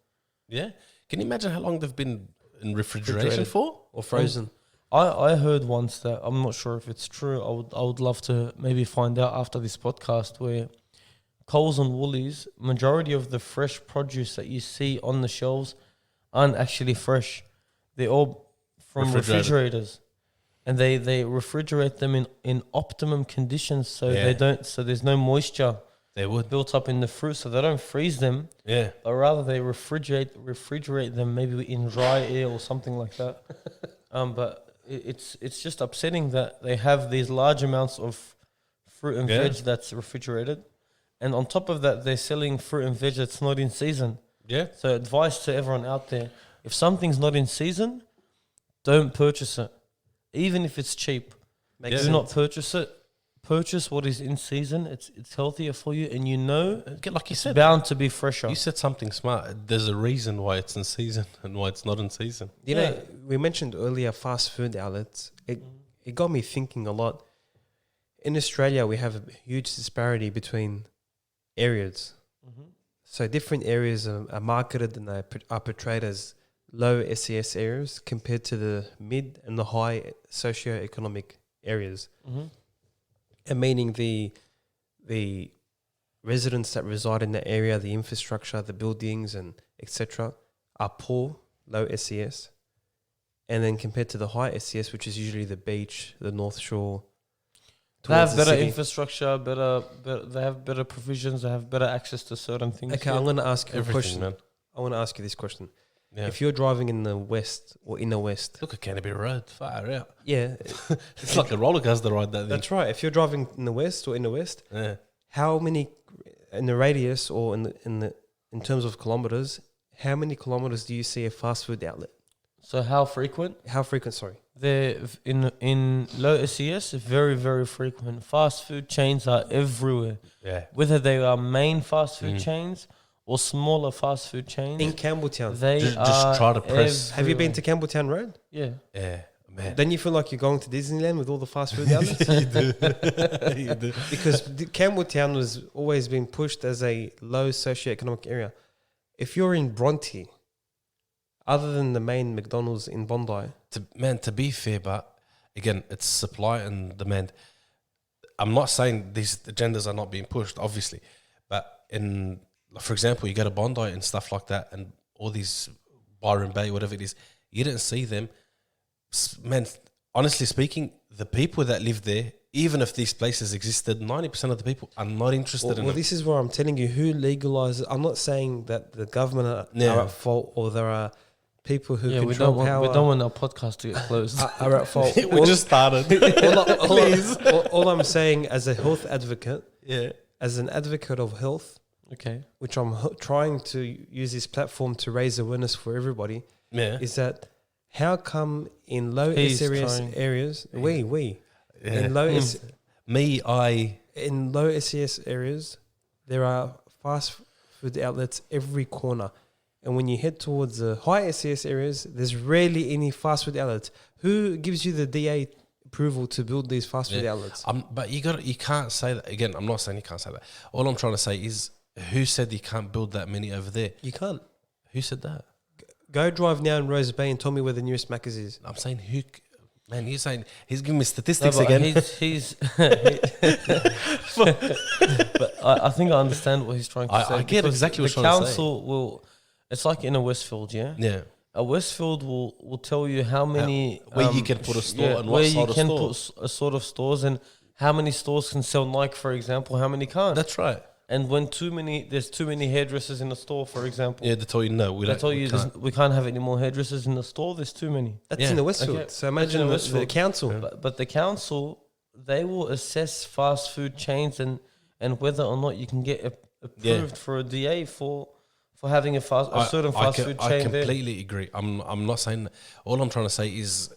Yeah. Can you imagine how long they've been in refrigeration for? Or frozen? I heard once that, I'm not sure if it's true, I would love to maybe find out after this podcast, where Coles and Woolies, majority of the fresh produce that you see on the shelves aren't actually fresh. They're all from refrigerators. And they refrigerate them in optimum conditions, so there's no moisture built up in the fruit, so they don't freeze them. Yeah. But rather they refrigerate them maybe in dry air or something like that. But it's just upsetting that they have these large amounts of fruit and veg that's refrigerated, and on top of that they're selling fruit and veg that's not in season. Yeah. So advice to everyone out there: if something's not in season, don't purchase it. Even if it's cheap, do not purchase it. Purchase what is in season. It's healthier for you, and like you said, bound to be fresher. You said something smart. There's a reason why it's in season and why it's not in season. You know, we mentioned earlier fast food outlets. It got me thinking a lot. In Australia, we have a huge disparity between areas. Mm-hmm. So different areas are marketed and are portrayed as low SES areas compared to the mid and the high socio-economic areas. Mm-hmm. And meaning the residents that reside in the area, the infrastructure, the buildings and etc. are poor, low SES. And then compared to the high SES, which is usually the beach, the North Shore. They have better infrastructure, they have better provisions, they have better access to certain things. Okay, I'm going to ask you a question. Man. I want to ask you this question. Yeah. If you're driving in the west or inner west, look at Canterbury Road, far out. Yeah, it's like a roller coaster ride. That's right. If you're driving in the west or inner west, how many in the radius or in terms of kilometers? How many kilometers do you see a fast food outlet? So how frequent? How frequent? Sorry. They're in low SES, very, very frequent. Fast food chains are everywhere. Yeah. Whether they are main fast food chains or smaller fast food chains. In Campbelltown. They Just try to press. Have you been to Campbelltown Road? Yeah. Yeah, man. Then you feel like you're going to Disneyland with all the fast food outlets? You do. Because Campbelltown was always been pushed as a low socioeconomic area. If you're in Bronte, other than the main McDonald's in Bondi, To be fair, but again, it's supply and demand. I'm not saying these agendas are not being pushed, obviously, but for example, you go to Bondi and stuff like that, and all these Byron Bay, whatever it is, you didn't see them. Man, honestly speaking, the people that live there, even if these places existed, 90% of the people are not interested in well, it. this is where I'm telling you who legalizes. I'm not saying that the government are at fault or there are people who control power. We don't want our podcast to get closed. Are at fault. We just started. All I'm saying as a health advocate, Yeah. as an advocate of health, Okay. which I'm trying to use this platform to raise awareness for everybody, Yeah. is that how come in low He's SES trying. areas, Yeah. in low in low SES areas, there are fast food outlets every corner. And when you head towards the high SES areas, there's rarely any fast food outlets. Who gives you the DA approval to build these fast food outlets? But you can't say that again. I'm not saying you can't say that. All I'm trying to say is, who said you can't build that many over there? You can't. Who said that? Go drive now in Rose Bay and tell me where the nearest Macca's is. I'm saying who. Man, you're saying he's giving me No, statistics but again. he's but I think I understand what he's trying to say. I get because exactly what the you're trying to say. council will. It's like in a Westfield, yeah. Yeah. A Westfield will tell you how many where you can put a store and what where sort you of can store. put a sort of stores and how many stores can sell Nike, for example, how many can't. That's right. And when there's too many hairdressers in the store, for example. Yeah, they tell you no. They tell you we can't have any more hairdressers in the store. There's too many. That's Yeah. in the Westfield. Okay. So imagine in the Westfield. council. But the council, they will assess fast food chains and whether or not you can get approved for a DA for having a certain fast food chain I completely agree. I'm not saying that. All I'm trying to say is,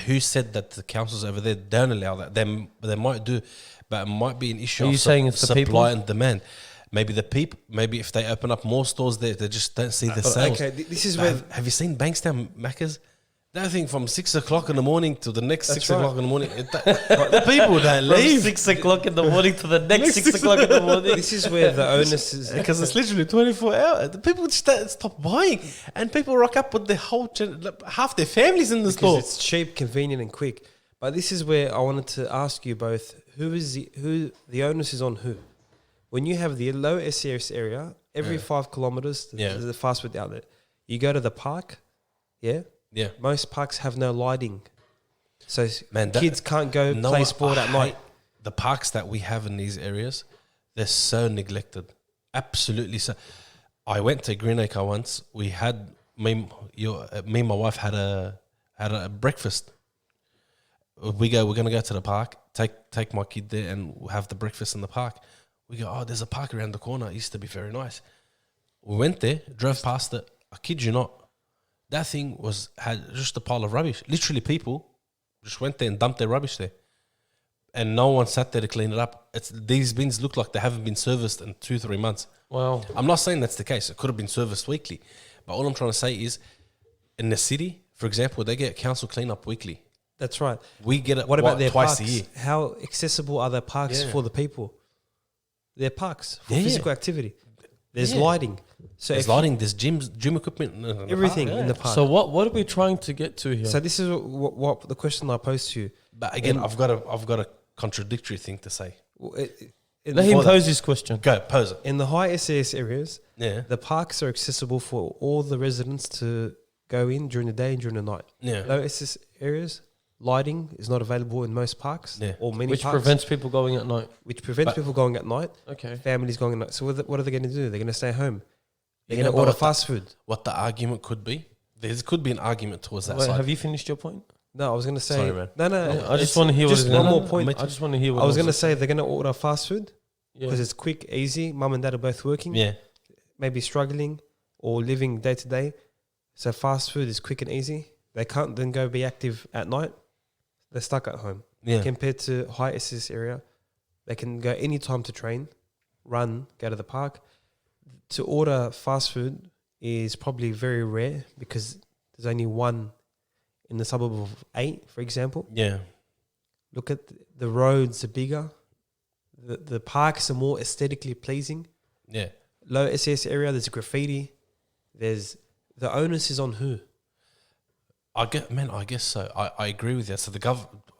who said that the councils over there don't allow that? They might do, but it might be an issue. Are you saying it's the people? supply and demand? Maybe the people. Maybe if they open up more stores there, they just don't see the sales. Okay, this is But where have you seen Bankstown Macca's? That thing from 6 o'clock in the morning to the next 6 o'clock in the morning. The people don't From leave 6 o'clock in the morning to the next 6 o'clock in the morning. this is where the onus is. because it's literally 24 hours. The people just don't stop buying, and people rock up with half their families in the Because store. it's cheap, convenient, and quick. But this is where I wanted to ask you both: who the onus is on who? When you have the low SES area, every 5 kilometers, there's a fast food outlet. You go to the park, yeah. Most parks have no lighting, so kids can't go play sport at night. The parks that we have in these areas, they're so neglected, absolutely so. I went to Greenacre once. We had me and my wife had a breakfast. We're gonna go to the park. Take my kid there and have the breakfast in the park. We go, oh, there's a park around the corner. It used to be very nice. We went there, drove past it. I kid you not. That thing had just a pile of rubbish. Literally, people just went there and dumped their rubbish there, and no one sat there to clean it up. These bins look like they haven't been serviced in 2-3 months. Wow. I'm not saying that's the case. It could have been serviced weekly, but all I'm trying to say is, in the city, for example, they get council cleanup weekly. That's right. We get it. What about their twice parks? a year? How accessible are their parks for the people? They're parks for physical activity. There's lighting. So There's lighting. There's gym equipment. everything in the park. So what are we trying to get to here? So this is what the question I posed to you. But again, I've got a contradictory thing to say. Let him pose his question. Go pose it. In the high SES areas, Yeah. the parks are accessible for all the residents to go in during the day and during the night. Yeah. Low SES areas, lighting is not available in most parks or many Which parks. prevents people going at night. Which prevents people going at night. Okay. Families going at night. So what are they going to do? They're going to stay home. They're Yeah, going to but order fast food. What the argument could be? There could be an argument towards that Wait, side. have you finished your point? No, I was going to say... Sorry, man. No. I just want to hear what just it is. one more point. I just want to hear what I was going to say they're going to order fast food because it's quick, easy. Mum and dad are both working. Yeah. Maybe struggling or living day to day. So fast food is quick and easy. They can't then go be active at night. They're stuck at home. Yeah. Compared to high SES area, they can go any time to train, run, go to the park. To order fast food is probably very rare because there's only one in the suburb of 8, for example. Yeah. Look at the roads are bigger. The parks are more aesthetically pleasing. Yeah. Low SES area, there's graffiti. There's the onus is on who? I guess so. I agree with that. So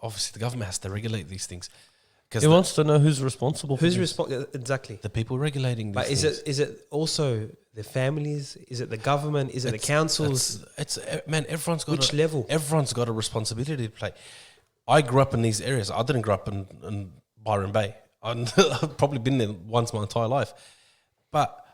obviously the government has to regulate these things. He wants to know who's responsible. Who's responsible? Exactly. The people regulating these But things. is it also the families? Is it the government? Is it the councils? It's everyone's got Which level? Everyone's got a responsibility to play. I grew up in these areas. I didn't grow up in Byron Bay. I've probably been there once my entire life. But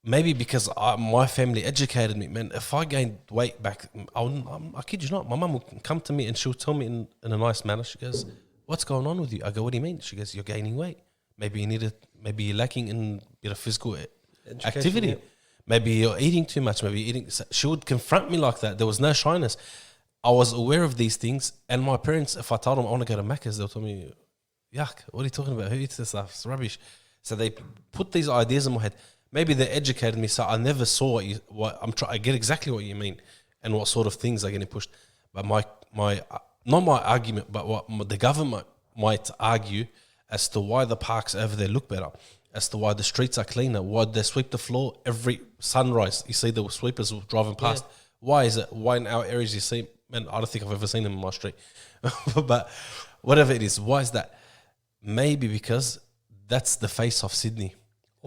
maybe because my family educated me, man, if I gained weight back, I kid you not, my mum would come to me and she'll tell me in a nice manner, she goes, what's going on with you? I go, what do you mean? She goes, you're gaining weight. Maybe you're lacking in a bit of physical activity. Yeah. Maybe you're eating too much. Maybe you're eating. She would confront me like that. There was no shyness. I was aware of these things. And my parents, if I told them I want to go to Macca's, they'll tell me, yuck, what are you talking about? Who eats this stuff? It's rubbish. So they put these ideas in my head. Maybe they educated me, so I never saw I get exactly what you mean and what sort of things are getting pushed. But my not my argument, but what the government might argue as to why the parks over there look better, as to why the streets are cleaner, why they sweep the floor every sunrise. You see the sweepers driving past. Yeah. Why is it? Why in our areas you see? Man, I don't think I've ever seen them in my street. But whatever it is, why is that? Maybe because that's the face of Sydney.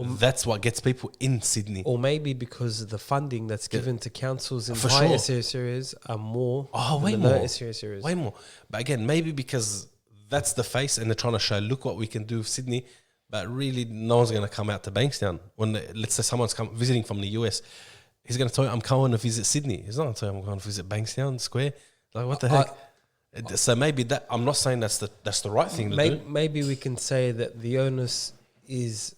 That's what gets people in Sydney. Or maybe because the funding that's given to councils in high SES areas are more way than more. low SES areas. Way more. But again, maybe because that's the face and they're trying to show, look what we can do with Sydney, but really no one's going to come out to Bankstown. Let's say someone's visiting from the US, he's going to tell you, I'm coming to visit Sydney. He's not going to tell you, I'm going to visit Bankstown Square. Like, what the heck? So maybe that, I'm not saying that's the right thing to do. Maybe we can say that the onus is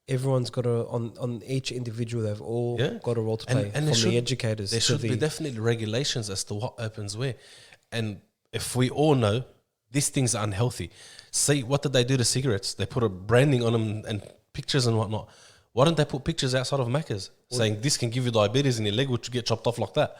everyone's got on each individual, they've all got a role to play, and from the educators. There should be definitely regulations as to what opens where. And if we all know these things are unhealthy, see, what did they do to cigarettes? They put a branding on them and pictures and whatnot. Why don't they put pictures outside of Macca's saying this can give you diabetes and your leg would get chopped off like that?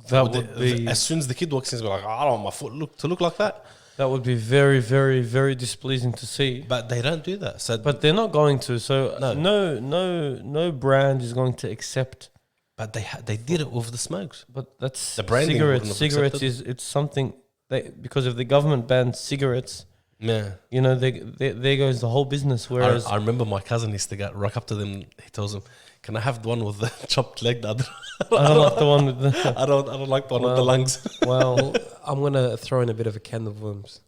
That would be, as soon as the kid walks in, he's like, I don't want my foot look like that. That would be very, very, very displeasing to see. But they don't do that. So, but they're not going to. So no brand is going to accept. But they did it with the smokes. But that's the branding. Cigarettes it's something because if the government bans cigarettes, there goes the whole business. Whereas I remember my cousin used to rock up to them. He tells them, "Can I have the one with the chopped leg?" I don't like the one with the. I don't like the one with the lungs. Well, I'm gonna throw in a bit of a can of worms.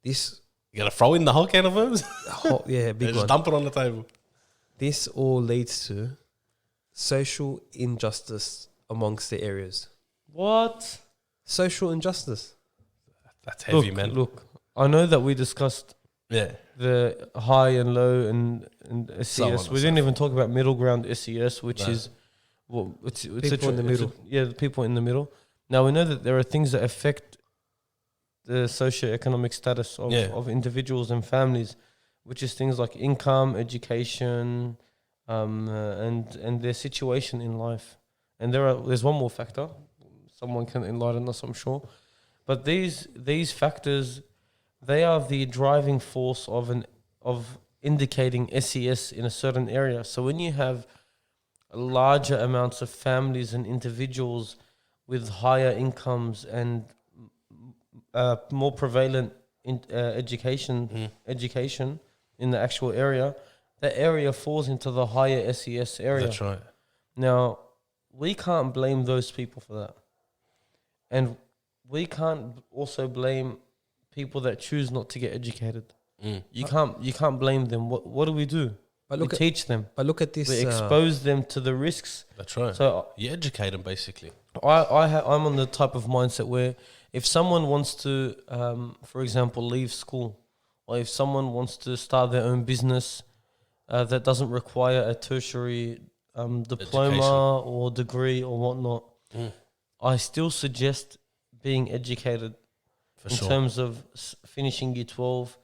This you gotta throw in the whole can of worms. Big one. Just dump it on the table. This all leads to social injustice amongst the areas. What? Social injustice. That's heavy, man. Look, I know that we discussed the high and low and SES. We didn't even talk about middle ground SES, which is it's people in the middle. The people in the middle. Now we know that there are things that affect the socioeconomic status of individuals and families, which is things like income, education, and their situation in life. And there's one more factor. Someone can enlighten us, I'm sure. But these factors, they are the driving force of indicating SES in a certain area. So when you have larger amounts of families and individuals with higher incomes and more prevalent education in the actual area, that area falls into the higher SES area. That's right. Now, we can't blame those people for that. And we can't also blame people that choose not to get educated. You can't blame them. What do we do? We teach them. But look at this. We expose them to the risks. That's right. So you educate them basically. I'm on the type of mindset where if someone wants to, for example, leave school, or if someone wants to start their own business that doesn't require a tertiary diploma or degree or whatnot, I still suggest being educated in terms of finishing year 12,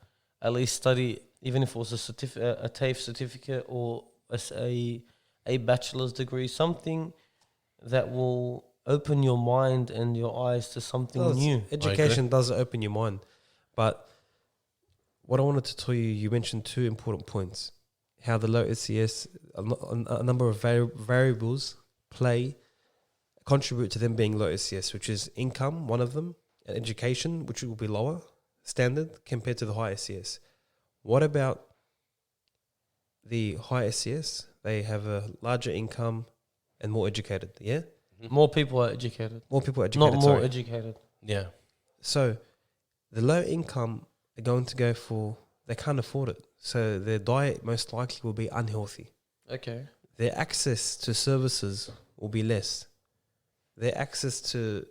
at least study, even if it was a TAFE certificate or a bachelor's degree, something that will open your mind and your eyes to something new. Education does open your mind. But what I wanted to tell you, you mentioned two important points. How the low SES, a number of variables contribute to them being low SES, which is income, one of them, and education, which will be lower standard compared to the high SES. What about the high SES? They have a larger income and more educated, yeah? More people are educated. More people are educated, not more educated. Yeah. So the low income are going to go for, they can't afford it. So their diet most likely will be unhealthy. Okay. Their access to services will be less. Their access to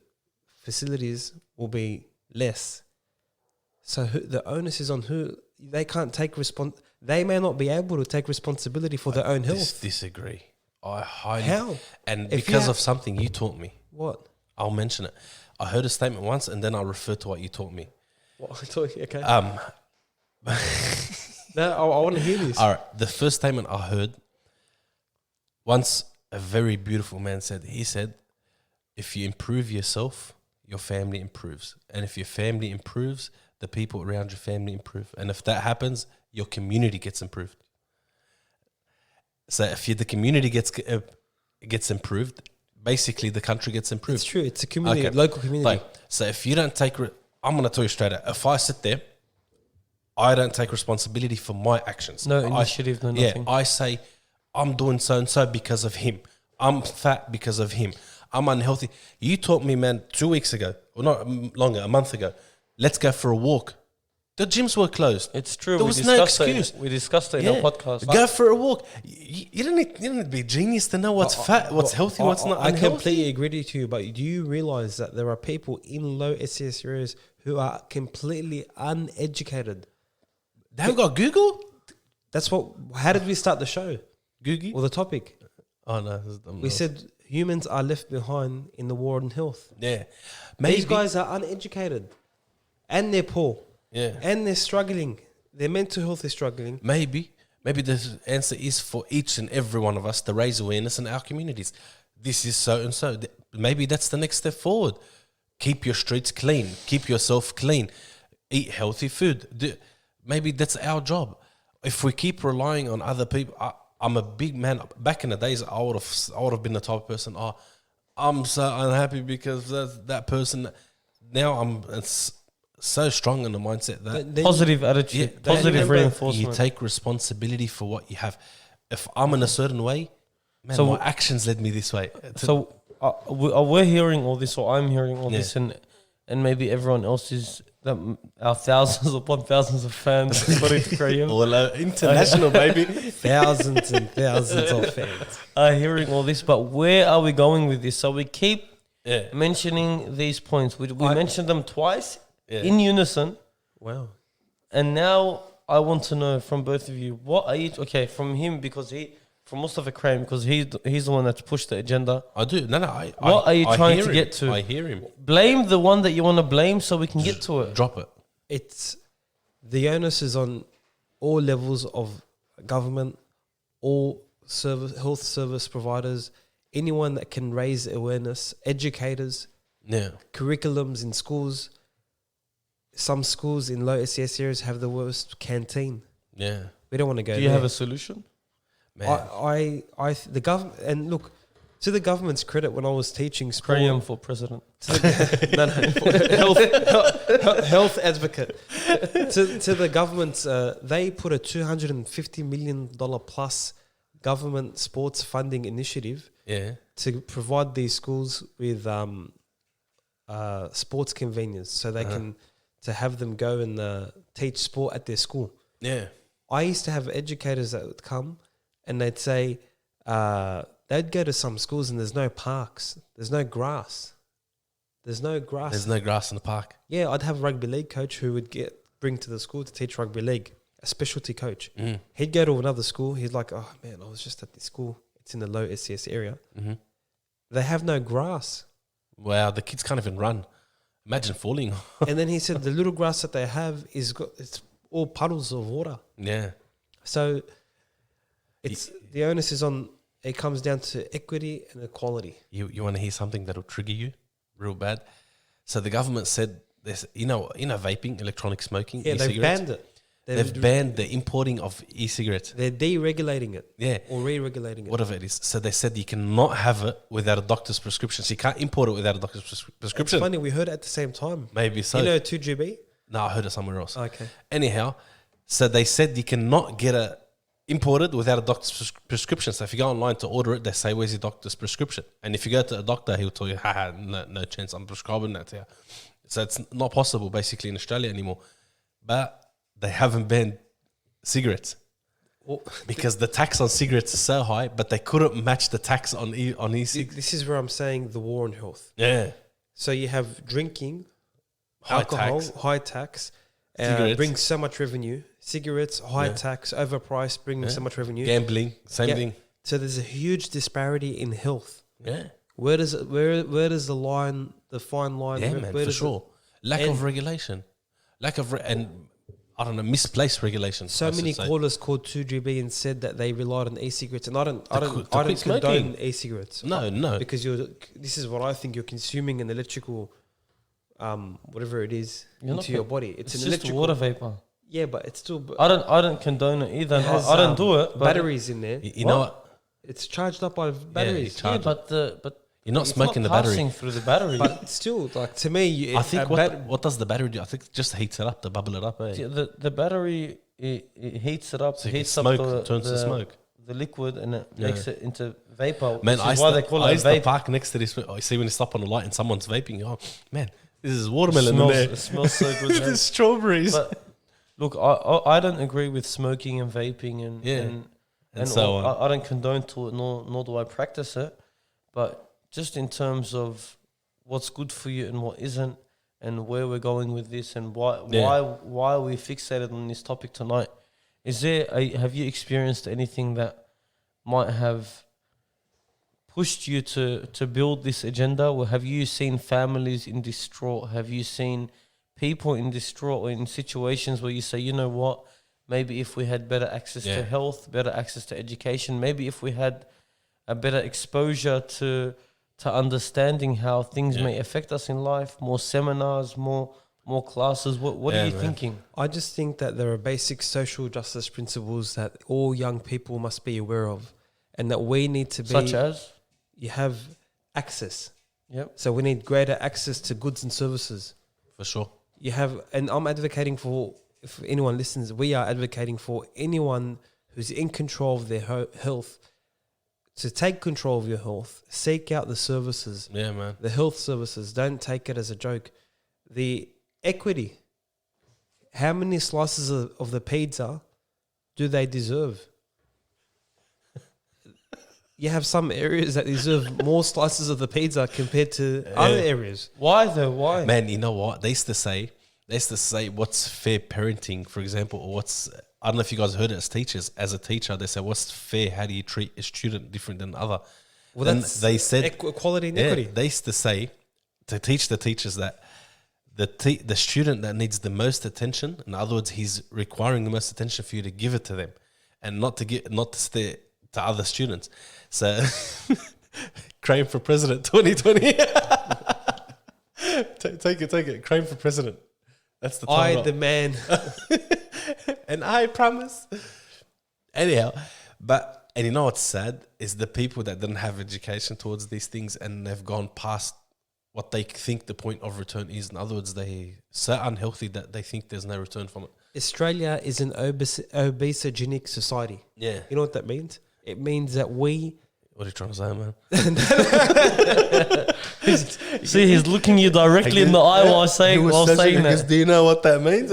facilities will be less. So the onus is on who? They can't take They may not be able to take responsibility for their own health. Disagree. I highly... How? And because of something you taught me. What? I'll mention it. I heard a statement once and then I'll refer to what you taught me. What? Okay. No, I want to hear this. All right. The first statement I heard, once a very beautiful man said, he said, if you improve yourself, your family improves. And if your family improves, the people around your family improve. And if that happens, your community gets improved. So if the community gets improved, basically the country gets improved. It's true. It's a community, local community. So if you don't take... I'm going to tell you straight out. If I sit there, I don't take responsibility for my actions. No initiative, no nothing. Yeah, I say, I'm doing so-and-so because of him. I'm fat because of him. I'm unhealthy. You taught me, man, 2 weeks ago, or not longer, a month ago, let's go for a walk. The gyms were closed. It's true. There was no excuse. We discussed it in our podcast. Go for a walk. You don't need to be a genius to know what's fat, what's healthy, what's not unhealthy. I completely agree with you, but do you realize that there are people in low SES areas who are completely uneducated? They haven't got Google? That's what... How did we start the show? Googie? Or the topic? Oh, no. We said humans are left behind in the war on health. Yeah. These guys are uneducated. And they're poor. Yeah. And they're struggling. Their mental health is struggling. Maybe the answer is for each and every one of us to raise awareness in our communities. This is so and so. Maybe that's the next step forward. Keep your streets clean. Keep yourself clean. Eat healthy food. Maybe that's our job. If we keep relying on other people, I'm a big man. Back in the days, I would have been the type of person. Oh, I'm so unhappy because that person. Now it's so strong in the mindset that positive attitude, positive reinforcement. You take responsibility for what you have. If I'm in a certain way, man, so my actions led me this way. So we're hearing all this, or I'm hearing all this, and maybe everyone else is. Our thousands upon thousands of fans, all international, baby, thousands and thousands of fans are hearing all this. But where are we going with this? So we keep mentioning these points. We mentioned them twice in unison. Wow! And now I want to know from both of you, what are you? Okay, from him from Mustafa Crane, because he's the one that's pushed the agenda. I do. No. What are you trying to get to? I hear him. Blame the one that you want to blame so we can get to it. Drop it. It's the onus is on all levels of government, all health service providers, anyone that can raise awareness, educators, curriculums in schools. Some schools in low SES areas have the worst canteen. Yeah. We don't want to go there. Do you have a solution? The government, and look, to the government's credit, when I was teaching sport, Graham for president. Health advocate. To the government's, they put a $250 million plus government sports funding initiative to provide these schools with sports convenience, so they can to have them go and teach sport at their school. Yeah, I used to have educators that would come. And they'd say, they'd go to some schools and there's no parks. There's no grass. There's no grass in the park. Yeah, I'd have a rugby league coach who would bring to the school to teach rugby league, a specialty coach. He'd go to another school. He's like, oh, man, I was just at this school. It's in the low SES area. They have no grass. Wow, the kids can't even run. Imagine falling. And then he said the little grass that they have it's all puddles of water. Yeah. So it's the onus is on. It comes down to equity and equality. You want to hear something that'll trigger you real bad? So the government said this, vaping, electronic smoking, Yeah, they've e-cigarettes. banned it. They've banned the importing of e-cigarettes. They're deregulating it. Yeah. Or re-regulating it. Whatever it is. So they said you cannot have it without a doctor's prescription. So you can't import it without a doctor's It's prescription. funny, we heard it at the same time. Maybe so. You know 2GB? No, I heard it somewhere else. Okay. Anyhow, so they said you cannot get it imported without a doctor's prescription. So if you go online to order it, they say, where's your doctor's prescription? And if you go to a doctor, he'll tell you, no chance, I'm prescribing that to you. So it's not possible basically in Australia anymore. But they haven't banned cigarettes. Well, because the tax on cigarettes is so high, but they couldn't match the tax on e-cigarettes. this is where I'm saying the war on health. Yeah. So you have drinking, High alcohol, tax. high tax, Cigarettes. brings so much revenue. Cigarettes, high Yeah. tax, overpriced, bringing so much revenue. Gambling, same Yeah. thing. So there's a huge disparity in health. Yeah. Where does the fine line? Yeah, where man, does for it- sure. Lack and- of regulation. And I don't know, misplaced regulation. So I many should say. callers called 2GB and said that they relied on e-cigarettes, and I don't quit condone smoking. e-cigarettes. No. Because this is what I think you're consuming an electrical, whatever it is, You're not into your body. It's an just electrical water vapor. Yeah, but it's still. I don't condone it either. It has, I don't do it. But batteries in there. You know what? It's charged up by batteries. charge Yeah, it. but You're not it's smoking not the battery. passing through the battery. But still, like to me, I think what does the battery do? I think it just heats it up to bubble it up. Eh? See, the battery it heats it up, So you can heats up smoke, turns to smoke. the liquid, and it Yeah. makes it into vapor. Man, which I is used, why to, they call I it used to vape. park next to this. You see when you stop on the light and someone's vaping. Oh man, this is watermelon smells, in there. it smells so good. man. There's strawberries. But look, I don't agree with smoking and vaping and so all. on. I don't condone to it, nor do I practice it. But just in terms of what's good for you and what isn't, and where we're going with this, and why are we fixated on this topic tonight? Have you experienced anything that might have pushed you to build this agenda? Or have you seen families in distraught? Have you seen people in distraught or in situations where you say, you know what, maybe if we had better access to health, better access to education, maybe if we had a better exposure to understanding how things may affect us in life, more seminars, more classes, what are you thinking? I just think that there are basic social justice principles that all young people must be aware of, and that we need to be. Such as? You have access. Yep. So we need greater access to goods and services. For sure. You have, and I'm advocating for, if anyone listens, we are advocating for anyone who's in control of their health to take control of your health, seek out the services, Yeah, man. the health services. Don't take it as a joke. The equity, how many slices of the pizza do they deserve? You have some areas that deserve more slices of the pizza compared to other areas. Why though? Why? Man, you know what? They used to say what's fair parenting, for example, or I don't know if you guys heard it as teachers. As a teacher, they say what's fair? How do you treat a student different than other? Well, And that's they said equality and yeah, equity. they used to say to teach the teachers that the student that needs the most attention, in other words, he's requiring the most attention for you to give it to them, and not to stare to other students. So, Crane for president 2020. Take it. Crane for president. That's the I title. demand. And I promise. Anyhow, and you know what's sad is the people that didn't have education towards these things and they've gone past what they think the point of return is. In other words, they so unhealthy that they think there's no return from it. Australia is an obesogenic society. Yeah. You know what that means? It means that we. What are you trying to say, man? See, he's looking you directly in the eye while saying that. Do you know what that means?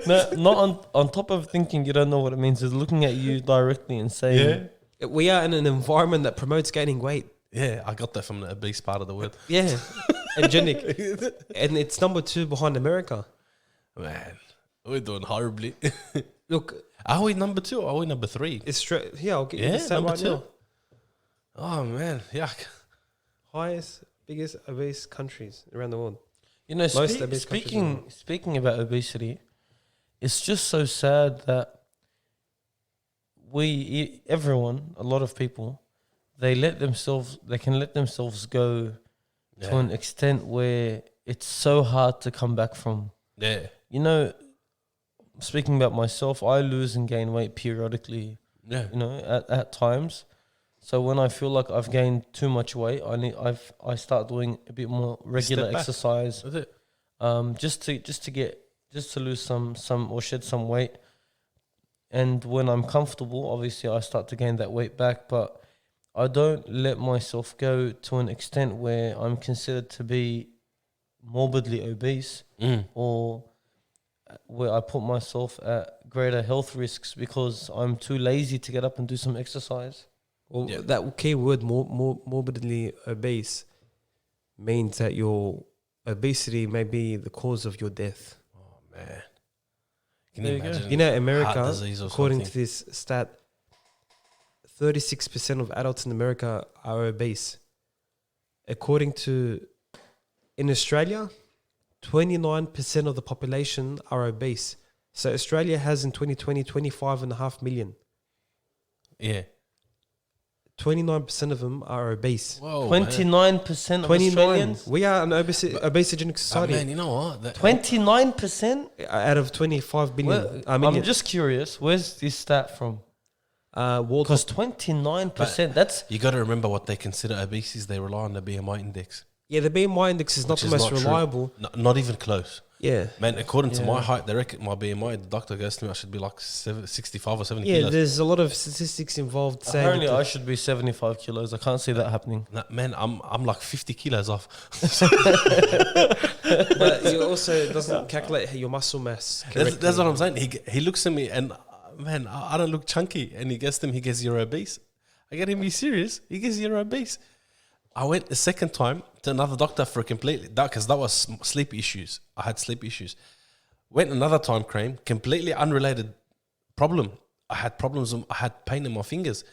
No, not on top of thinking you don't know what it means. He's looking at you directly and saying, We are in an environment that promotes gaining weight. Yeah, I got that from the obese part of the word. Yeah, agenic, and it's number 2 behind America. Man, we're doing horribly. Look, Are we number 2 or are we number 3? it's straight. Yeah, I'll get you Yeah, this stat number right 2. now. Oh, man, yuck. biggest obese countries around the world. You know, Most obese countries in the world. speaking about obesity, it's just so sad that everyone, a lot of people, they can let themselves go to an extent where it's so hard to come back from. Yeah. You know, speaking about myself, I lose and gain weight periodically. Yeah. You know, at times. So when I feel like I've gained too much weight, I start doing a bit more regular exercise. That's it. Just to lose some or shed some weight. And when I'm comfortable, obviously I start to gain that weight back, but I don't let myself go to an extent where I'm considered to be morbidly obese or where I put myself at greater health risks because I'm too lazy to get up and do some exercise. Well, that key word, morbidly obese, means that your obesity may be the cause of your death. Oh, man. Can you imagine? You know, America, according something? to this stat, 36% of adults in America are obese. In Australia, 29% of the population are obese. So Australia has in 2020, 25.5 million. Yeah. 29% of them are obese. Whoa, 29% of Australians? We are an obesogenic society. Man, you know what? 29%? Out of 25 billion. I'm just curious, where's this stat from? Because 29%, that's... You got to remember what they consider obese is they rely on the BMI index. Yeah, the BMI index is not the most reliable. Not even close. Yeah. Man, according to my height, they reckon my BMI, the doctor goes to me, I should be like 65 or 70 kilos. Yeah, there's a lot of statistics involved saying... Apparently I should be 75 kilos. I can't see that happening. Nah, man, I'm like 50 kilos off. But it also doesn't calculate your muscle mass correctly. That's what I'm saying. He looks at me and, man, I don't look chunky. And he gets to him, he goes, you're obese. I get him, be serious? He goes, you're obese. I went the second time to another doctor for because that was sleep issues. I had sleep issues. Went another time, completely unrelated problem. I had problems. I had pain in my fingers.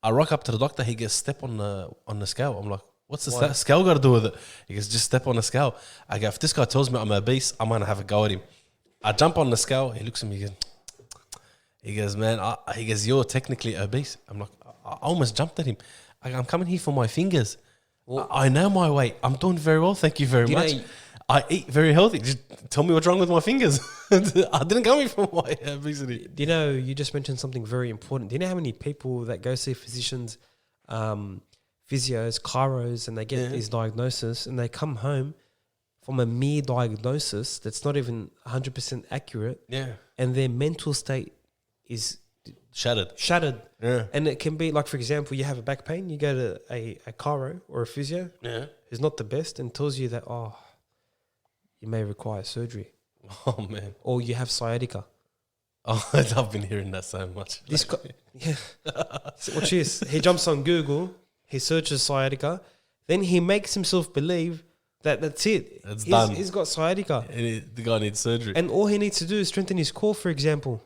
I rock up to the doctor. He goes, step on the scale. I'm like, what's the scale got to do with it? He goes, just step on the scale. I go, if this guy tells me I'm obese, I'm gonna have a go at him. I jump on the scale. He looks at me. He goes, man. He goes, you're technically obese. I'm like, I almost jumped at him. I'm coming here for my fingers. Well, I know my weight. I'm doing very well. Thank you very much. I eat very healthy. Just tell me what's wrong with my fingers. I didn't come here for my obesity. Do you know, you just mentioned something very important. Do you know how many people that go see physicians, physios, chiros, and they get these diagnoses and they come home from a mere diagnosis that's not even 100% accurate. Yeah. And their mental state is... Shattered. Yeah. And it can be like, for example, you have a back pain, you go to a chiro or a physio who's not the best and tells you that, you may require surgery. Oh, man. Or you have sciatica. Oh, I've been hearing that so much. This guy, watch this. He jumps on Google, he searches sciatica, then he makes himself believe that that's it. It's done. He's got sciatica. The guy needs surgery. And all he needs to do is strengthen his core, for example.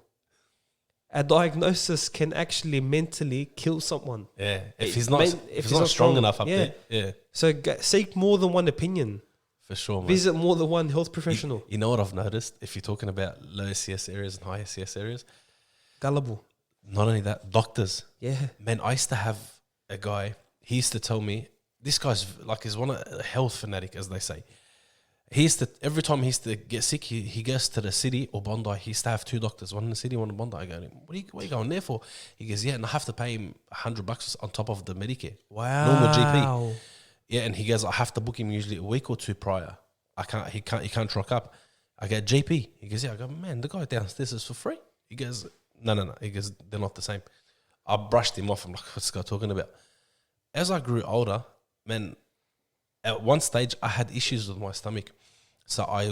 A diagnosis can actually mentally kill someone. Yeah, if he's not strong enough up there. Yeah. So seek more than one opinion. For sure, man. Visit more than one health professional. You know what I've noticed? If you're talking about low SCS areas and high SCS areas, gullible. Not only that, doctors. Yeah. Man, I used to have a guy. He used to tell me this guy's like is one a health fanatic, as they say. He used to, every time he used to get sick, he goes to the city or Bondi. He used to have two doctors, one in the city, one in Bondi. I go, what are you going there for? He goes, yeah, and I have to pay him $100 on top of the Medicare. Wow. Normal GP. Yeah, and he goes, I have to book him usually a week or two prior. He can't rock up. I go, GP. He goes, yeah. I go, man, the guy downstairs is for free. He goes, no. He goes, they're not the same. I brushed him off. I'm like, what's this guy talking about? As I grew older, man, at one stage I had issues with my stomach. So I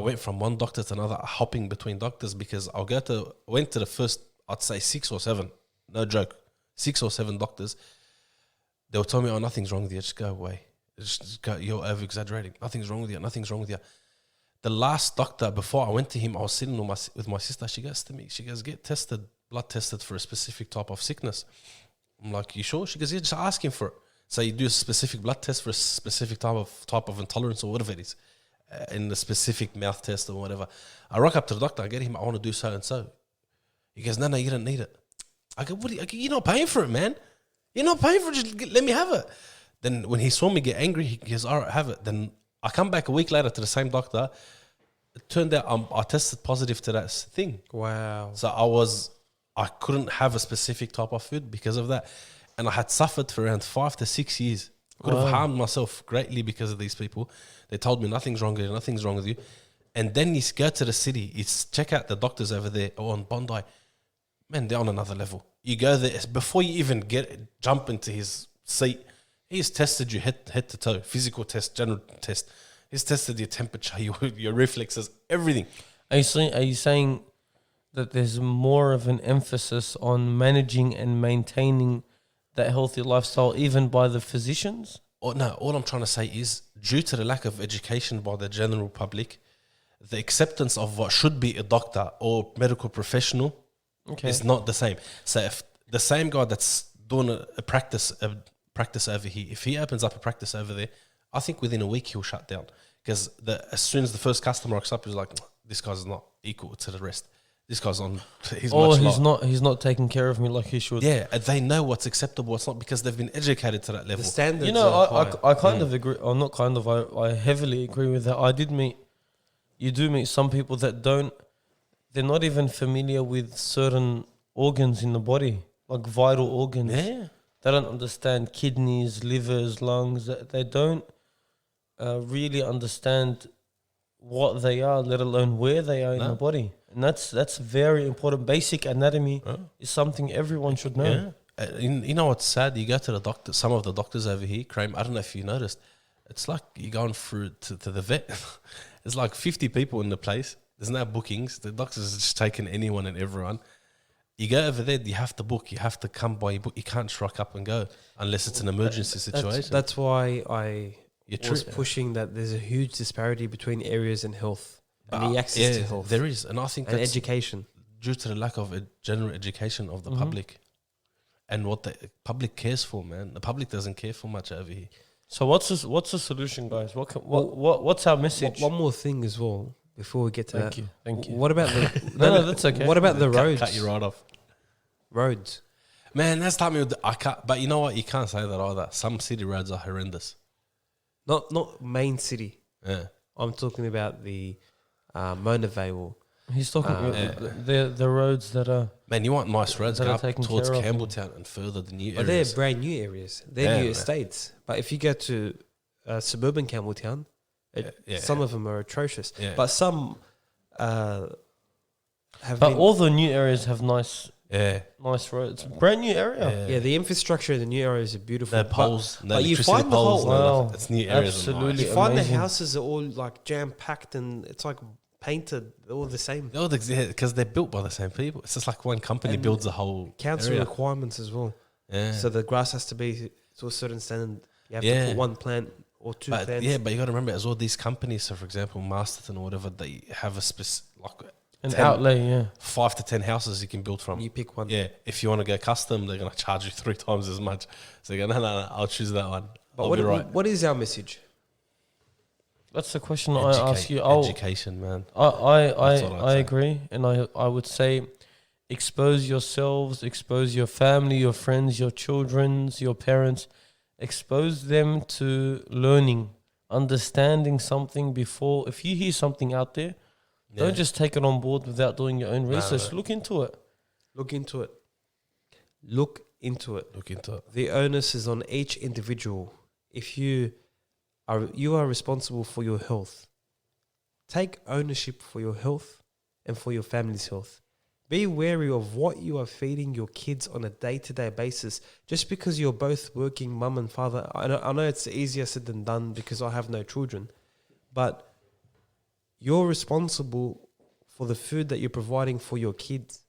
went from one doctor to another, hopping between doctors because went to the first, I'd say 6 or 7, no joke, 6 or 7 doctors. They would tell me, oh, nothing's wrong with you, just go away. Just go, you're over-exaggerating. Nothing's wrong with you. The last doctor, before I went to him, I was sitting with my sister. She goes to me, get blood tested for a specific type of sickness. I'm like, you sure? She goes, yeah, just ask him for it. So you do a specific blood test for a specific type of intolerance or whatever it is, in the specific mouth test or whatever. I rock up to the doctor. I get him. I want to do so and so. He goes, no, you don't need it. I go, what? You're not paying for it, man. You're not paying for it. Just let me have it. Then when he saw me get angry, he goes, all right, have it. Then I come back a week later to the same doctor. It turned out I tested positive to that thing. Wow. So I couldn't have a specific type of food because of that. And I had suffered for around 5 to 6 years. Could have harmed myself greatly because of these people. They told me nothing's wrong with you, nothing's wrong with you. And then you go to the city, you check out the doctors over there or on Bondi. Man, they're on another level. You go there, before you even jump into his seat, he's tested you head to toe, physical test, general test. He's tested your temperature, your reflexes, everything. Are you saying that there's more of an emphasis on managing and maintaining that healthy lifestyle even by the physicians? No, all I'm trying to say is due to the lack of education by the general public, the acceptance of what should be a doctor or medical professional is not the same. So if the same guy that's doing a practice over here, if he opens up a practice over there, I think within a week he'll shut down. Because as soon as the first customer rocks up, he's like, this guy's not equal to the rest. This guy's on. He's not taking care of me like he should. Yeah, and they know what's acceptable, what's not, because they've been educated to that level. The standards. You know, I kind of agree. Or not kind of. I heavily agree with that. You do meet some people that don't. They're not even familiar with certain organs in the body, like vital organs. Yeah, they don't understand kidneys, livers, lungs. They don't really understand what they are, let alone where they are in the body. And that's very important. Basic anatomy is something everyone should know. Yeah. You know what's sad? You go to the doctor, some of the doctors over here, Kramer, I don't know if you noticed, it's like you're going through to the vet. There's like 50 people in the place. There's no bookings. The doctors are just taking anyone and everyone. You go over there, you have to book. You have to come by your book. You can't just rock up and go unless it's an emergency situation. That's why I was pushing that there's a huge disparity between areas in health and the access to health. There is. And I think and that's education. Due to the lack of general education of the public and what the public cares for, man. The public doesn't care for much over here. So what's the solution, guys? What's our message? One more thing as well before we get to that. Thank you. What about the no, that's okay. What about the roads? Cut you right off. Roads. Man, that's time I can't. But you know what? You can't say that either. Some city roads are horrendous. Not main city. Yeah. I'm talking about the Mona Vale. He's talking about the roads that are. Man, you want nice roads that go are up taken towards care of. Campbelltown and further the new But areas. they're brand new areas. They're new estates. But if you go to suburban Campbelltown, some of them are atrocious. Yeah. But some have. But all the new areas have nice roads. Brand new area. Yeah, the infrastructure in the new areas are beautiful. The poles, but you find the poles, whole. it's new areas. Absolutely. You find amazing. the houses are all like jam packed and it's like painted, all the same. Because they're built by the same people. It's just like one company builds the whole council area. requirements as well. Yeah. So the grass has to be to a certain standard. You have to put one plant or two plants. Yeah, but you got to remember as well, these companies, so for example, Masterton or whatever, they have a specific, like an outlay, 5 to 10 houses you can build from. You pick one. Yeah, if you want to go custom, they're going to charge you 3 times as much. So you go, no, I'll choose that one. But what is our message? That's the question I ask you. Education, man. I agree, and I would say expose yourselves, expose your family, your friends, your children, your parents, expose them to learning, understanding something before. If you hear something out there, don't just take it on board without doing your own research. Look into it. Look into it. The onus is on each individual. If you are responsible for your health, take ownership for your health and for your family's health. Be wary of what you are feeding your kids on a day-to-day basis. Just because you're both working, mum and father, I know it's easier said than done because I have no children, but you're responsible for the food that you're providing for your kids.